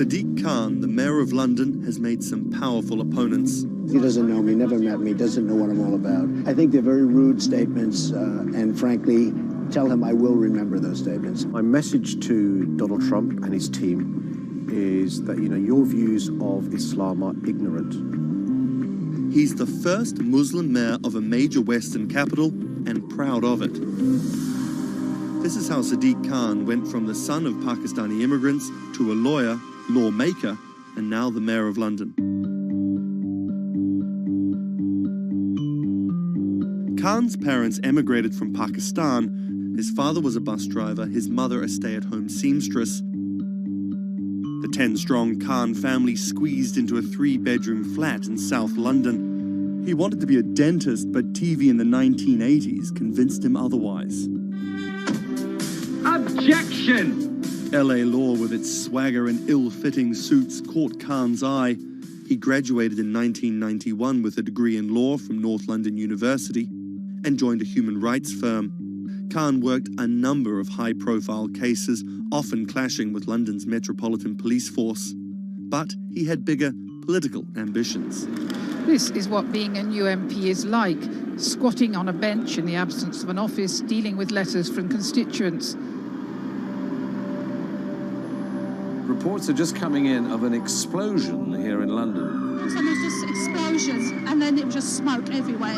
Sadiq Khan, the mayor of London, has made some powerful opponents. He doesn't know me, never met me, doesn't know what I'm all about. I think they're very rude statements, and frankly, tell him I will remember those statements. My message to Donald Trump and his team is that, your views of Islam are ignorant. He's the first Muslim mayor of a major Western capital and proud of it. This is how Sadiq Khan went from the son of Pakistani immigrants to a lawyer, lawmaker, and now the mayor of London. Khan's parents emigrated from Pakistan. His father was a bus driver, his mother a stay-at-home seamstress. The 10-strong Khan family squeezed into a 3-bedroom flat in South London. He wanted to be a dentist, but TV in the 1980s convinced him otherwise. Objection! LA law, with its swagger and ill-fitting suits, caught Khan's eye. He graduated in 1991 with a degree in law from North London University and joined a human rights firm. Khan worked a number of high-profile cases, often clashing with London's Metropolitan Police Force. But he had bigger political ambitions. This is what being a new MP is like, squatting on a bench in the absence of an office, dealing with letters from constituents. Reports are just coming in of an explosion here in London. And there's just explosions, and then it was just smoke everywhere.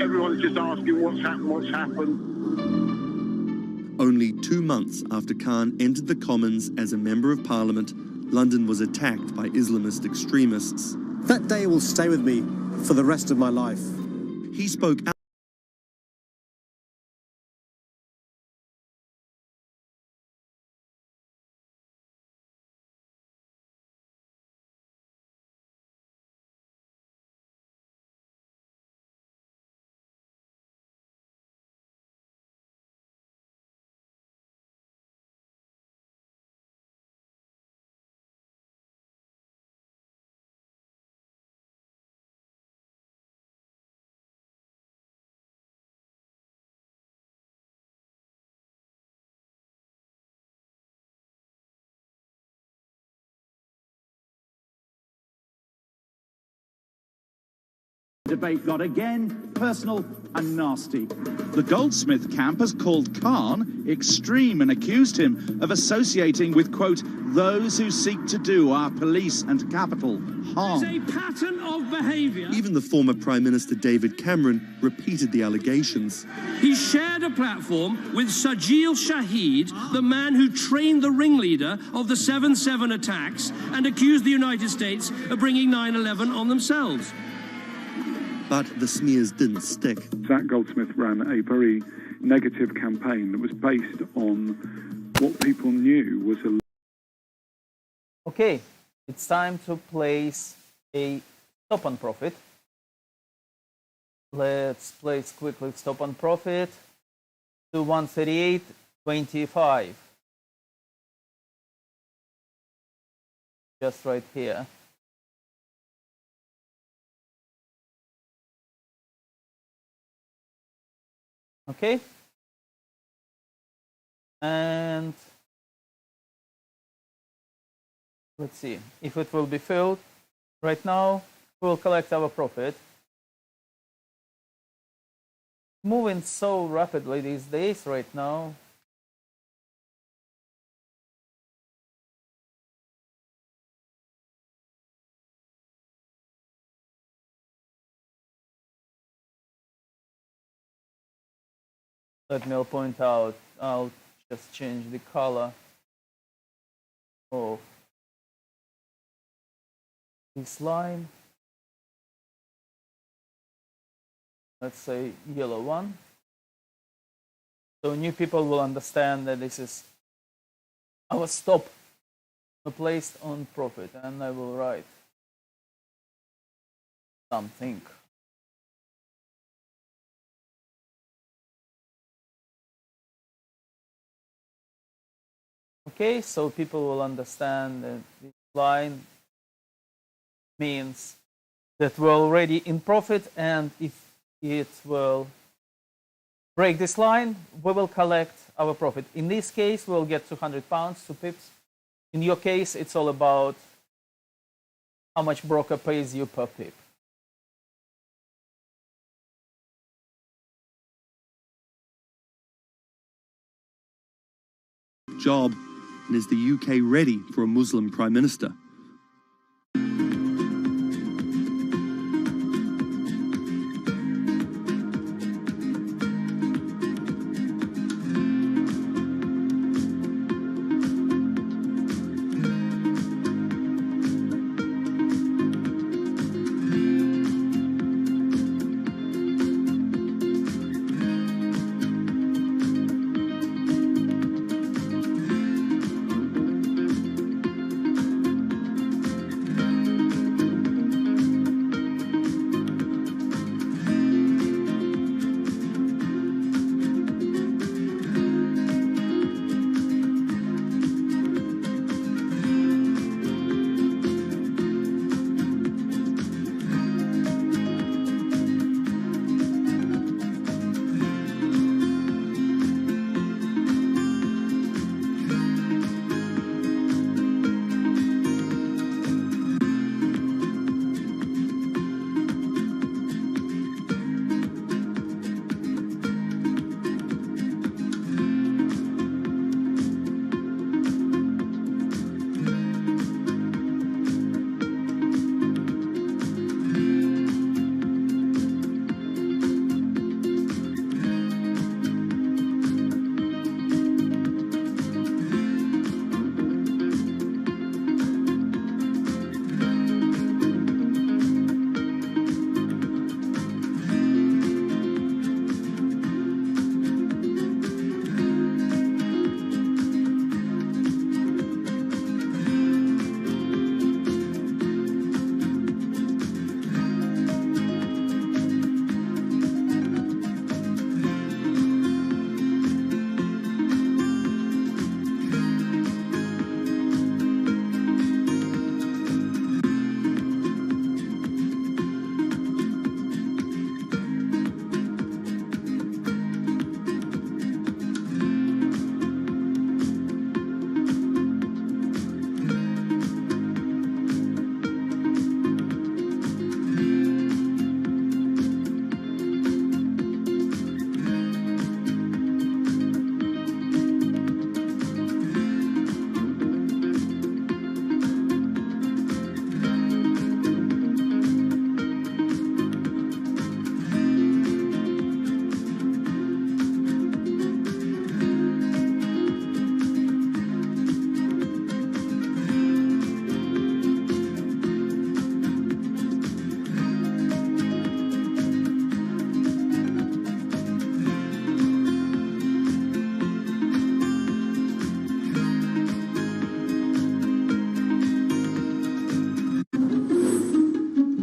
Everyone's just asking what's happened. Only 2 months after Khan entered the Commons as a Member of Parliament, London was attacked by Islamist extremists. That day will stay with me for the rest of my life. He spoke out. Debate got again personal and nasty. The Goldsmith camp has called Khan extreme and accused him of associating with, quote, those who seek to do our police and capital harm. There's a pattern of behaviour. Even the former Prime Minister David Cameron repeated the allegations. He shared a platform with Sajil Shahid, the man who trained the ringleader of the 7/7 attacks, and accused the United States of bringing 9/11 on themselves. But the smears didn't stick. Zach Goldsmith ran a very negative campaign that was based on what people knew was a... Okay, it's time to place a stop on profit. Let's place quickly stop on profit to 138.25. Just right here. Okay, and let's see if it will be filled. Right now, we'll collect our profit. Moving so rapidly these days right now. Let me point out, I'll just change the color of this line. Let's say yellow one. So new people will understand that this is our stop placed on profit, and I will write something. Okay, so people will understand that this line means that we're already in profit, and if it will break this line, we will collect our profit. In this case, we'll get £200, 2 pips In your case, it's all about how much broker pays you per pip. Job, and is the UK ready for a Muslim Prime Minister?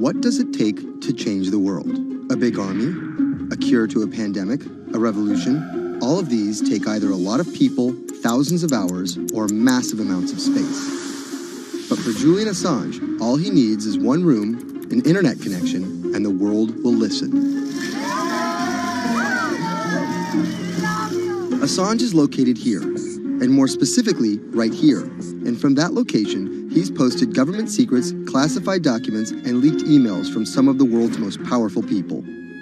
What does it take to change the world? A big army? A cure to a pandemic? A revolution? All of these take either a lot of people, thousands of hours, or massive amounts of space. But for Julian Assange, all he needs is one room, an internet connection, and the world will listen. Assange is located here, and more specifically, right here. And from that location, he's posted government secrets, classified documents, and leaked emails from some of the world's most powerful people.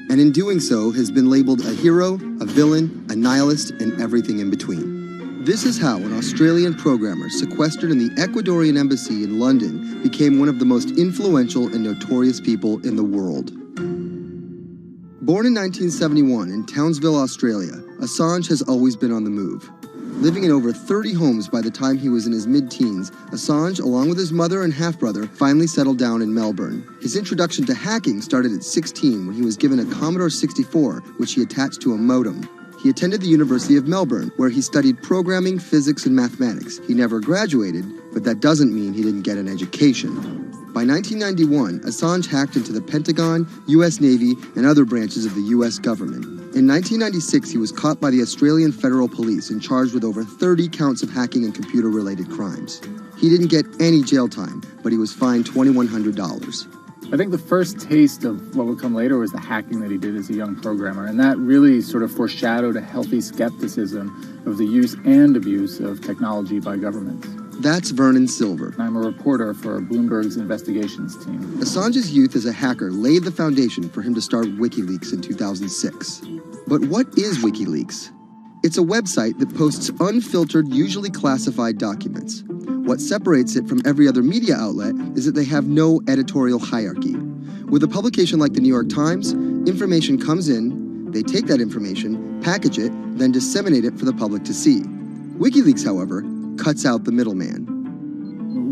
And in doing so, has been labeled a hero, a villain, a nihilist, and everything in between. This is how an Australian programmer sequestered in the Ecuadorian embassy in London became one of the most influential and notorious people in the world. Born in 1971 in Townsville, Australia, Assange has always been on the move. Living in over 30 homes by the time he was in his mid-teens, Assange, along with his mother and half-brother, finally settled down in Melbourne. His introduction to hacking started at 16 when he was given a Commodore 64, which he attached to a modem. He attended the University of Melbourne, where he studied programming, physics, and mathematics. He never graduated, but that doesn't mean he didn't get an education. By 1991, Assange hacked into the Pentagon, U.S. Navy, and other branches of the U.S. government. In 1996, he was caught by the Australian Federal Police and charged with over 30 counts of hacking and computer-related crimes. He didn't get any jail time, but he was fined $2,100. I think the first taste of what would come later was the hacking that he did as a young programmer, and that really sort of foreshadowed a healthy skepticism of the use and abuse of technology by governments. That's Vernon Silver. I'm a reporter for Bloomberg's investigations team. Assange's youth as a hacker laid the foundation for him to start WikiLeaks in 2006. But what is WikiLeaks? It's a website that posts unfiltered, usually classified documents. What separates it from every other media outlet is that they have no editorial hierarchy. With a publication like the New York Times, information comes in, they take that information, package it, then disseminate it for the public to see. WikiLeaks, however, cuts out the middleman.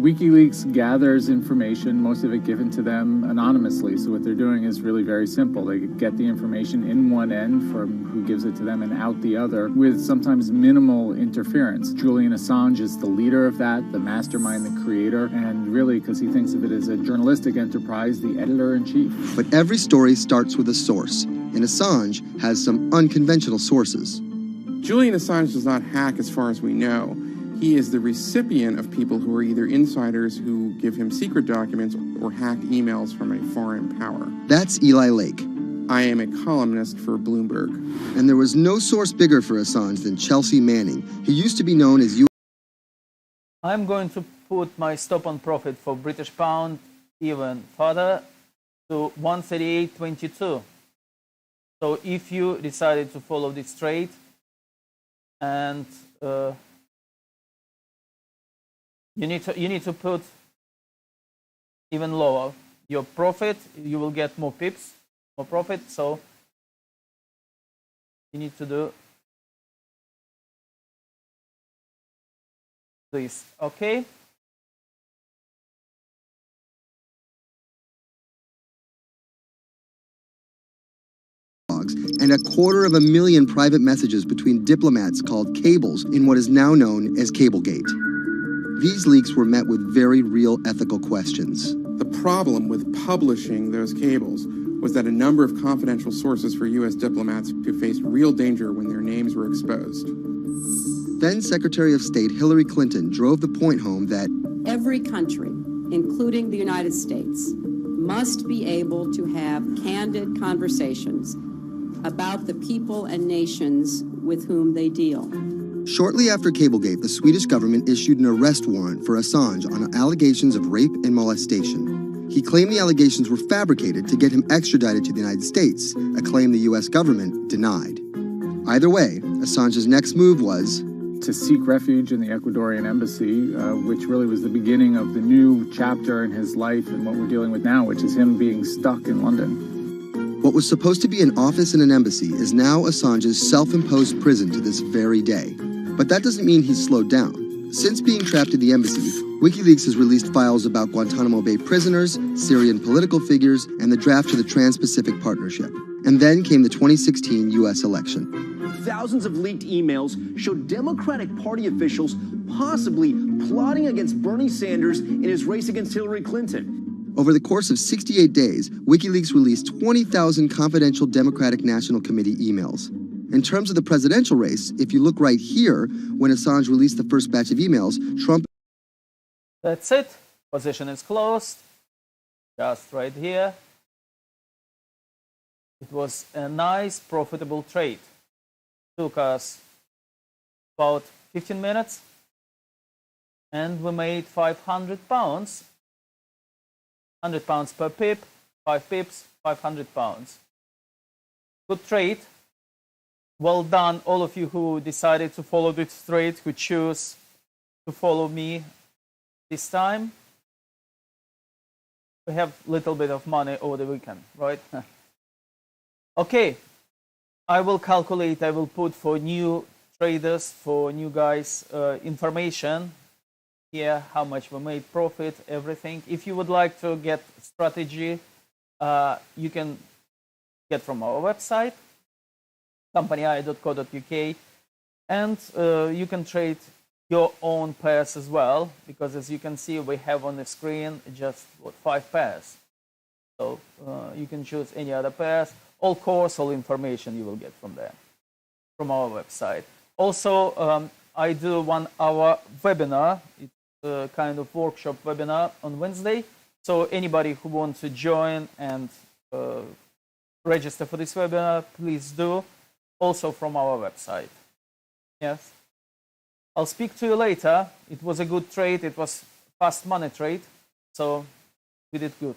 WikiLeaks gathers information, most of it given to them anonymously. So what they're doing is really very simple. They get the information in one end from who gives it to them and out the other with sometimes minimal interference. Julian Assange is the leader of that, the mastermind, the creator, and really, because he thinks of it as a journalistic enterprise, the editor-in-chief. But every story starts with a source, and Assange has some unconventional sources. Julian Assange does not hack as far as we know. He is the recipient of people who are either insiders who give him secret documents or hacked emails from a foreign power. That's Eli Lake. I am a columnist for Bloomberg. And there was no source bigger for Assange than Chelsea Manning. He used to be known as I'm going to put my stop on profit for British pound even further to 138.22. So if you decided to follow this trade and you need to put even lower your profit, you will get more pips, more profit. So you need to do this, okay? and 250,000 private messages between diplomats called cables in what is now known as Cablegate. These leaks were met with very real ethical questions. The problem with publishing those cables was that a number of confidential sources for U.S. diplomats who faced real danger when their names were exposed. Then Secretary of State Hillary Clinton drove the point home that every country, including the United States, must be able to have candid conversations about the people and nations with whom they deal. Shortly after Cablegate, the Swedish government issued an arrest warrant for Assange on allegations of rape and molestation. He claimed the allegations were fabricated to get him extradited to the United States, a claim the U.S. government denied. Either way, Assange's next move was to seek refuge in the Ecuadorian embassy, which really was the beginning of the new chapter in his life and what we're dealing with now, which is him being stuck in London. What was supposed to be an office in an embassy is now Assange's self-imposed prison to this very day. But that doesn't mean he's slowed down. Since being trapped at the embassy, WikiLeaks has released files about Guantanamo Bay prisoners, Syrian political figures, and the draft to the Trans-Pacific Partnership. And then came the 2016 U.S. election. Thousands of leaked emails showed Democratic Party officials possibly plotting against Bernie Sanders in his race against Hillary Clinton. Over the course of 68 days, WikiLeaks released 20,000 confidential Democratic National Committee emails. In terms of the presidential race, if you look right here, when Assange released the first batch of emails, Trump... That's it. Position is closed. Just right here. It was a nice, profitable trade. Took us about 15 minutes. And we made £500. £100 per pip, 5 pips, £500. Good trade. Well done, all of you who decided to follow this trade, who choose to follow me this time. We have a little bit of money over the weekend, right? Okay, I will calculate, I will put for new traders, for new guys, information here, how much we made profit, everything. If you would like to get strategy, you can get from our website, companyi.co.uk, and you can trade your own pairs as well, because as you can see, we have on the screen just 5 pairs. So you can choose any other pairs. All course, all information you will get from there, from our website. Also, I do 1 hour webinar. It's a kind of workshop webinar on Wednesday. So anybody who wants to join and register for this webinar, please do. Also from our website. Yes? I'll speak to you later. It was a good trade. It was fast money trade. So we did good.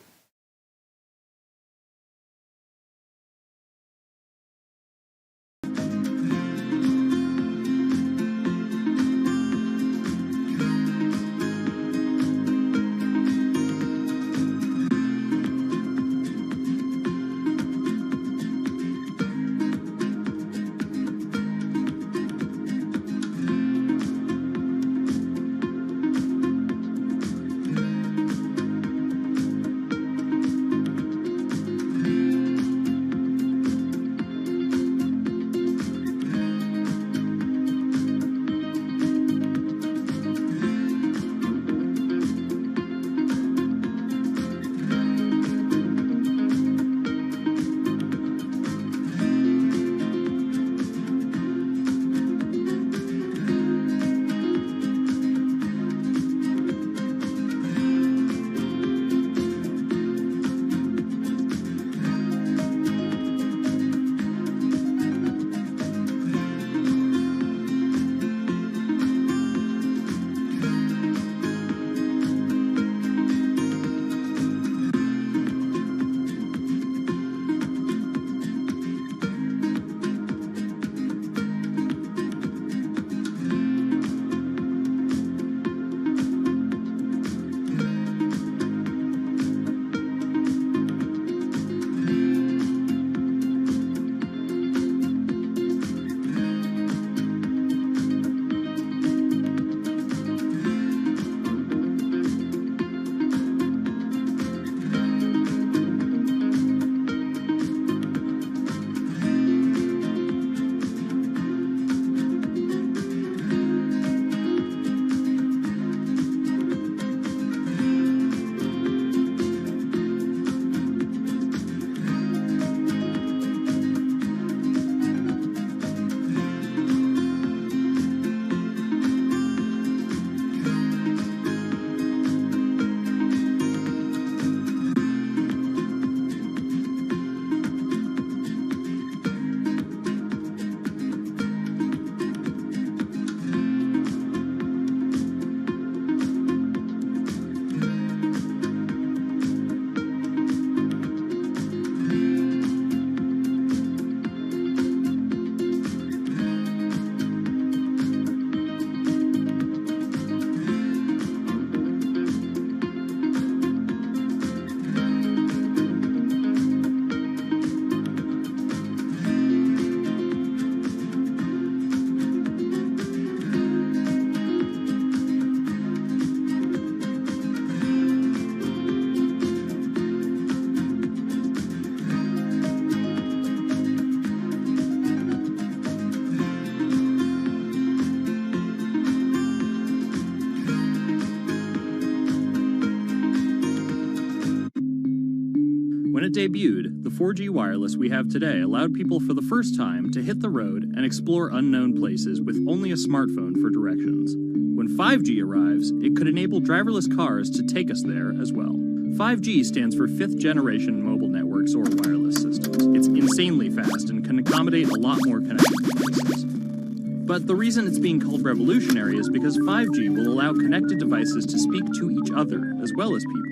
When it debuted, the 4G wireless we have today allowed people for the first time to hit the road and explore unknown places with only a smartphone for directions. When 5G arrives, it could enable driverless cars to take us there as well. 5G stands for fifth generation mobile networks or wireless systems. It's insanely fast and can accommodate a lot more connected devices. But the reason it's being called revolutionary is because 5G will allow connected devices to speak to each other as well as people.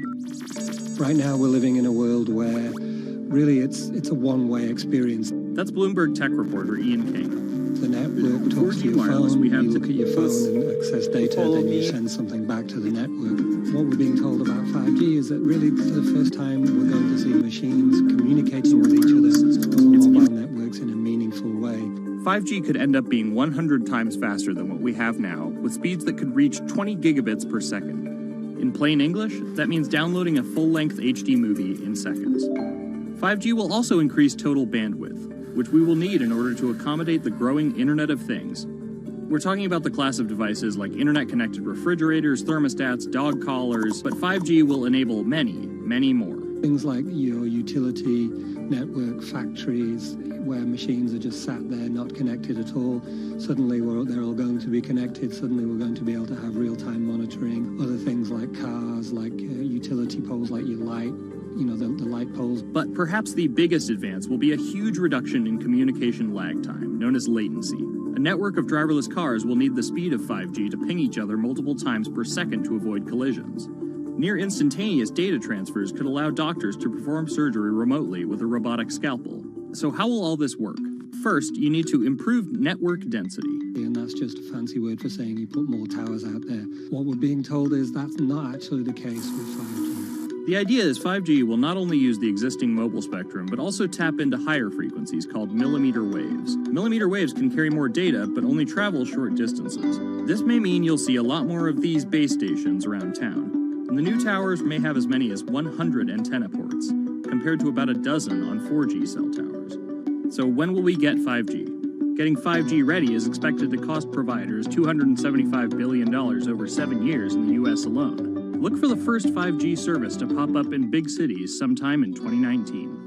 Right now we're living in a world where really it's a one-way experience. That's Bloomberg tech reporter Ian King. The network talks to your phone, you look at your phone and access data, then you send something back to the network. What we're being told about 5G is that really for the first time we're going to see machines communicating with each other over mobile networks in a meaningful way. 5G could end up being 100 times faster than what we have now, with speeds that could reach 20 gigabits per second. In plain English, that means downloading a full-length HD movie in seconds. 5G will also increase total bandwidth, which we will need in order to accommodate the growing Internet of Things. We're talking about the class of devices like internet-connected refrigerators, thermostats, dog collars, but 5G will enable many, many more. Things like your utility network factories, where machines are just sat there not connected at all. Suddenly they're all going to be connected. Suddenly we're going to be able to have real-time monitoring. Other things like cars, like utility poles, like your light, the light poles. But perhaps the biggest advance will be a huge reduction in communication lag time, known as latency. A network of driverless cars will need the speed of 5G to ping each other multiple times per second to avoid collisions. Near instantaneous data transfers could allow doctors to perform surgery remotely with a robotic scalpel. So how will all this work? First, you need to improve network density. And that's just a fancy word for saying you put more towers out there. What we're being told is that's not actually the case with 5G. The idea is 5G will not only use the existing mobile spectrum, but also tap into higher frequencies called millimeter waves. Millimeter waves can carry more data, but only travel short distances. This may mean you'll see a lot more of these base stations around town. And the new towers may have as many as 100 antenna ports, compared to about a dozen on 4G cell towers. So when will we get 5G? Getting 5G ready is expected to cost providers $275 billion over 7 years in the US alone. Look for the first 5G service to pop up in big cities sometime in 2019.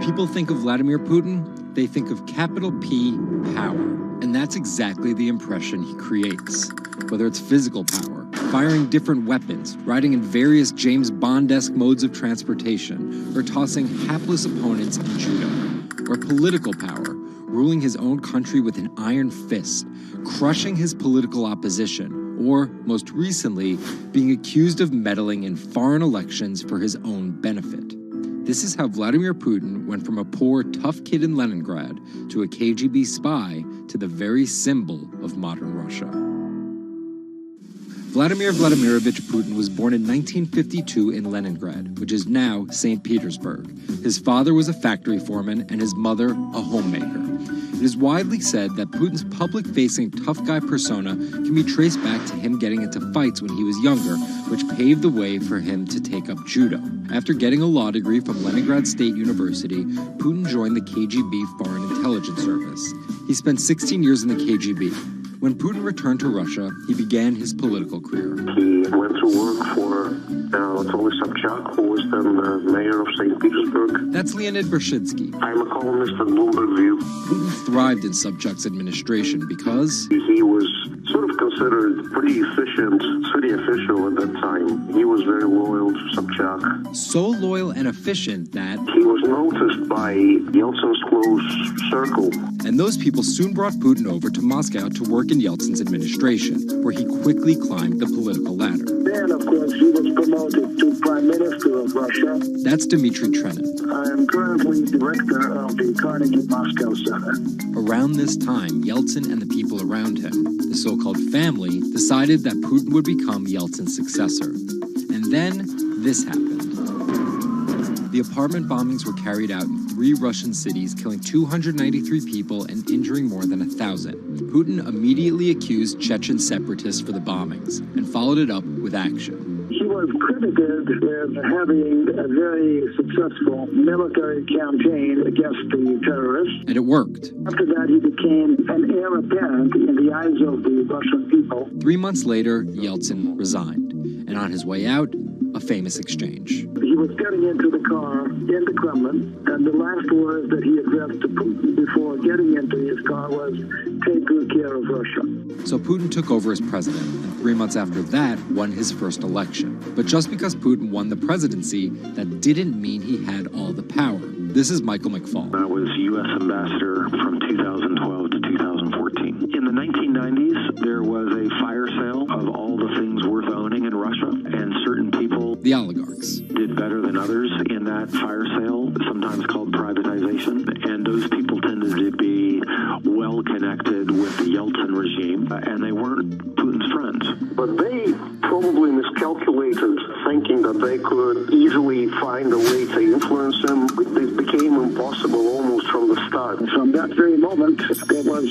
People think of Vladimir Putin, they think of capital P, power. And that's exactly the impression he creates. Whether it's physical power, firing different weapons, riding in various James Bond-esque modes of transportation, or tossing hapless opponents in judo. Or political power, ruling his own country with an iron fist, crushing his political opposition, or, most recently, being accused of meddling in foreign elections for his own benefit. This is how Vladimir Putin went from a poor, tough kid in Leningrad to a KGB spy to the very symbol of modern Russia. Vladimir Vladimirovich Putin was born in 1952 in Leningrad, which is now St. Petersburg. His father was a factory foreman and his mother a homemaker. It is widely said that Putin's public-facing tough guy persona can be traced back to him getting into fights when he was younger, which paved the way for him to take up judo. After getting a law degree from Leningrad State University, Putin joined the KGB Foreign Intelligence Service. He spent 16 years in the KGB. When Putin returned to Russia, he began his political career. He went to work for Anatoly Sobchak, who was then the mayor of St. Petersburg. That's Leonid Brzezinski. I'm a columnist at Bloomberg View. Putin thrived in Sobchak's administration because he was sort of considered pretty efficient city official at that time. He was very loyal to Sobchak. So loyal and efficient that he was noticed by Yeltsin's close circle. And those people soon brought Putin over to Moscow to work in Yeltsin's administration, where he quickly climbed the political ladder. Then, of course, he was promoted to Prime Minister of Russia. That's Dmitry Trenin. I am currently director of the Carnegie Moscow Center. Around this time, Yeltsin and the people around him, the so-called family, decided that Putin would become Yeltsin's successor. And then this happened. The apartment bombings were carried out in 3 Russian cities, killing 293 people and injuring more than 1,000. Putin immediately accused Chechen separatists for the bombings and followed it up with action. He was credited with having a very successful military campaign against the terrorists. And it worked. After that, he became an heir apparent in the eyes of the Russian people. 3 months later, Yeltsin resigned. And on his way out, a famous exchange. He was getting into the car in the Kremlin, and the last words that he addressed to Putin before getting into his car was, "Take good care of Russia." So Putin took over as president, and 3 months after that, won his first election. But just because Putin won the presidency, that didn't mean he had all the power. This is Michael McFall. I was U.S. ambassador from 2012 to 2014. In the 1990s, there was a fire sale of all the things worth owning in Russia, and certain people, the oligarchs, did better than others in that fire sale, sometimes called privatization, and those people tended to be well connected with the Yeltsin regime, and they weren't Putin's friends. But they probably miscalculated, thinking that they could easily find a way to influence him. It became impossible almost from the start. From that very moment, there was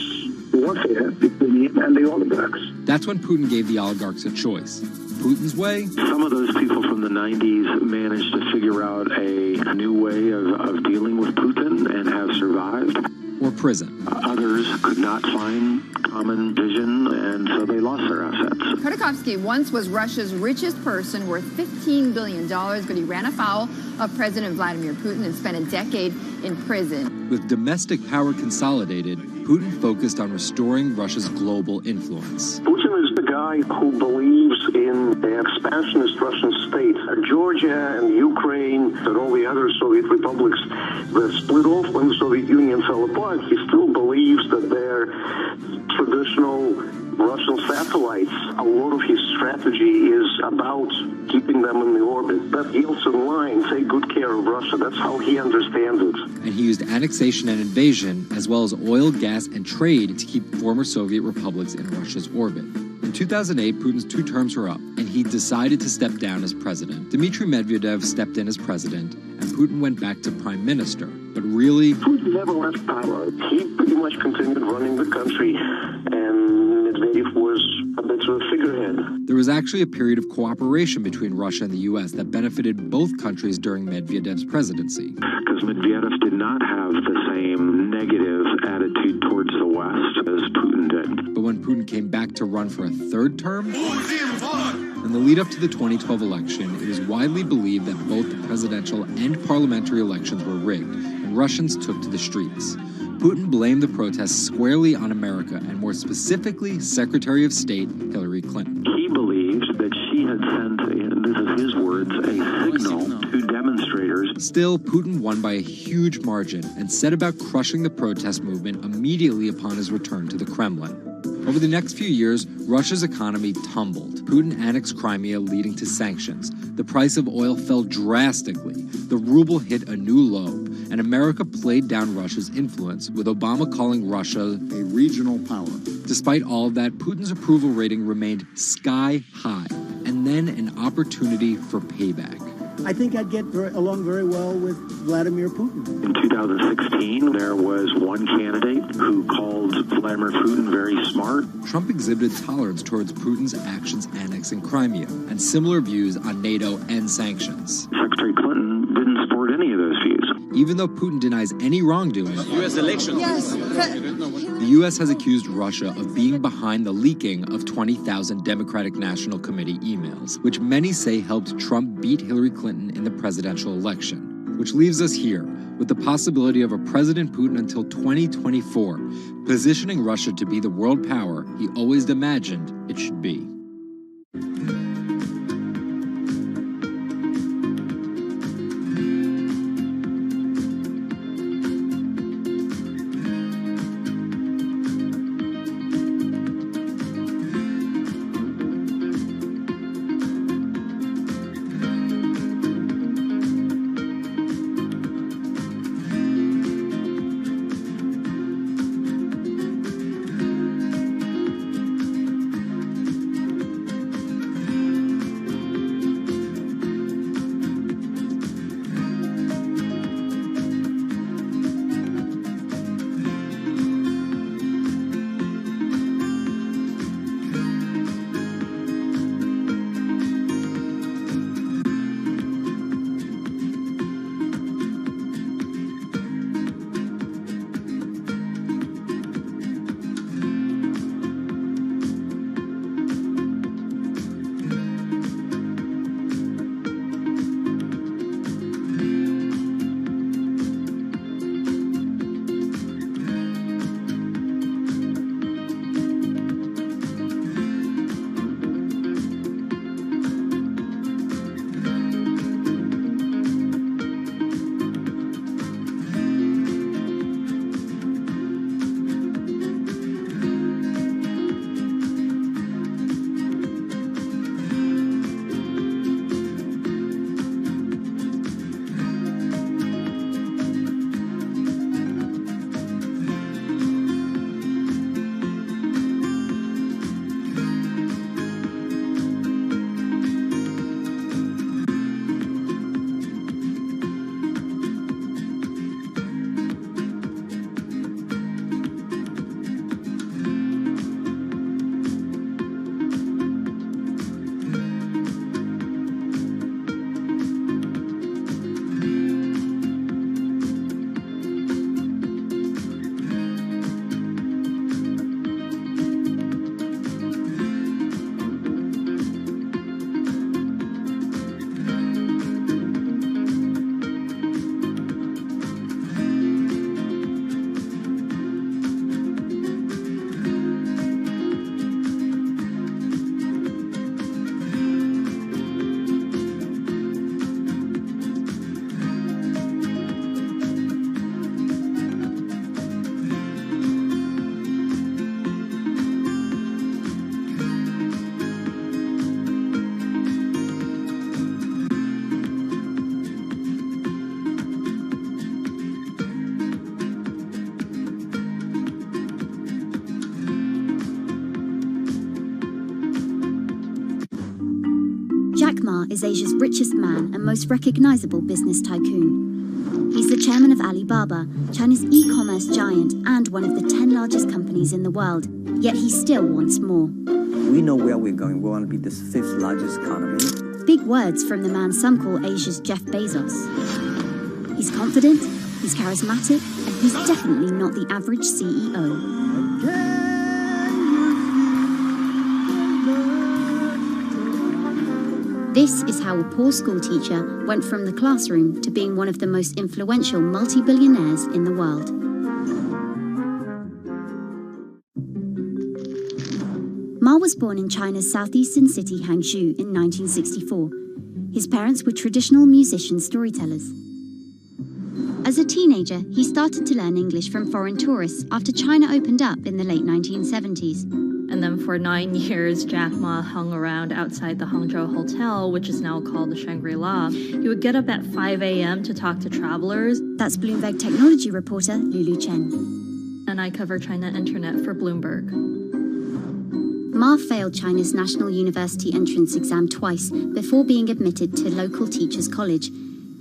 warfare between him and the oligarchs. That's when Putin gave the oligarchs a choice. Putin's way? Some of those people from the 90s managed to figure out a new way of dealing with Putin and have survived. Or prison. Others could not find common vision, and so they lost their assets. Khodorkovsky once was Russia's richest person, worth $15 billion, but he ran afoul of President Vladimir Putin and spent a decade in prison. With domestic power consolidated, Putin focused on restoring Russia's global influence. Putin is the guy who believes in the expansionist Russian state. Georgia and Ukraine and all the other Soviet republics that split off when the Soviet Union fell apart, he still believes that they're traditional Russian satellites. A lot of his strategy is about keeping them in the orbit. That Yeltsin line, take good care of Russia, that's how he understands it. And he used annexation and invasion, as well as oil, gas, and trade to keep former Soviet republics in Russia's orbit. In 2008, Putin's 2 terms were up, and he decided to step down as president. Dmitry Medvedev stepped in as president, and Putin went back to prime minister. But really, Putin never left power. He pretty much continued running the country, and Medvedev was a bit of a figurehead. There was actually a period of cooperation between Russia and the U.S. that benefited both countries during Medvedev's presidency. Because Medvedev did not have the same negative attitude towards the West as Putin did. But when Putin came back to run for a 3rd term, in the lead up to the 2012 election, it was widely believed that both the presidential and parliamentary elections were rigged, and Russians took to the streets. Putin blamed the protests squarely on America, and more specifically, Secretary of State Hillary Clinton. He believed that she had sent, and this is his words, a signal to demonstrators. Still, Putin won by a huge margin and set about crushing the protest movement immediately upon his return to the Kremlin. Over the next few years, Russia's economy tumbled. Putin annexed Crimea, leading to sanctions. The price of oil fell drastically. The ruble hit a new low, and America played down Russia's influence, with Obama calling Russia a regional power. Despite all of that, Putin's approval rating remained sky high, and then an opportunity for payback. I think I'd get along very well with Vladimir Putin. In 2016, there was one candidate who called Vladimir Putin very smart. Trump exhibited tolerance towards Putin's actions annexing Crimea, and similar views on NATO and sanctions. Secretary Clinton didn't support any of those views. Even though Putin denies any wrongdoing, U.S. elections. Yes. The U.S. has accused Russia of being behind the leaking of 20,000 Democratic National Committee emails, which many say helped Trump beat Hillary Clinton in the presidential election. Which leaves us here, with the possibility of a President Putin until 2024, positioning Russia to be the world power he always imagined it should be. is Asia's richest man and most recognizable business tycoon. He's the chairman of Alibaba, China's e-commerce giant and one of the 10 largest companies in the world. Yet he still wants more. We know where we're going. We want to be the 5th largest economy. Big words from the man some call Asia's Jeff Bezos. He's confident, he's charismatic, and he's definitely not the average CEO. This is how a poor school teacher went from the classroom to being one of the most influential multi-billionaires in the world. Ma was born in China's southeastern city Hangzhou in 1964. His parents were traditional musician storytellers. As a teenager, he started to learn English from foreign tourists after China opened up in the late 1970s. And then for 9 years, Jack Ma hung around outside the Hangzhou Hotel, which is now called the Shangri-La. He would get up at 5 a.m. to talk to travelers. That's Bloomberg technology reporter Lulu Chen. And I cover China Internet for Bloomberg. Ma failed China's National University entrance exam twice before being admitted to local teachers' college.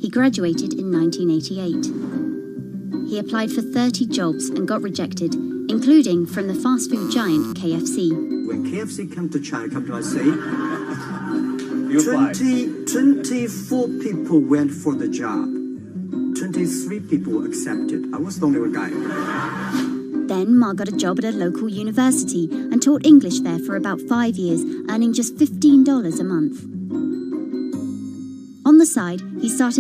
He graduated in 1988. He applied for 30 jobs and got rejected, including from the fast food giant KFC. When KFC came to China, come to us say, 24 people went for the job. 23 people were accepted. I was the only one guy. Then Ma got a job at a local university and taught English there for about 5 years, earning just $15 a month. On the side, he started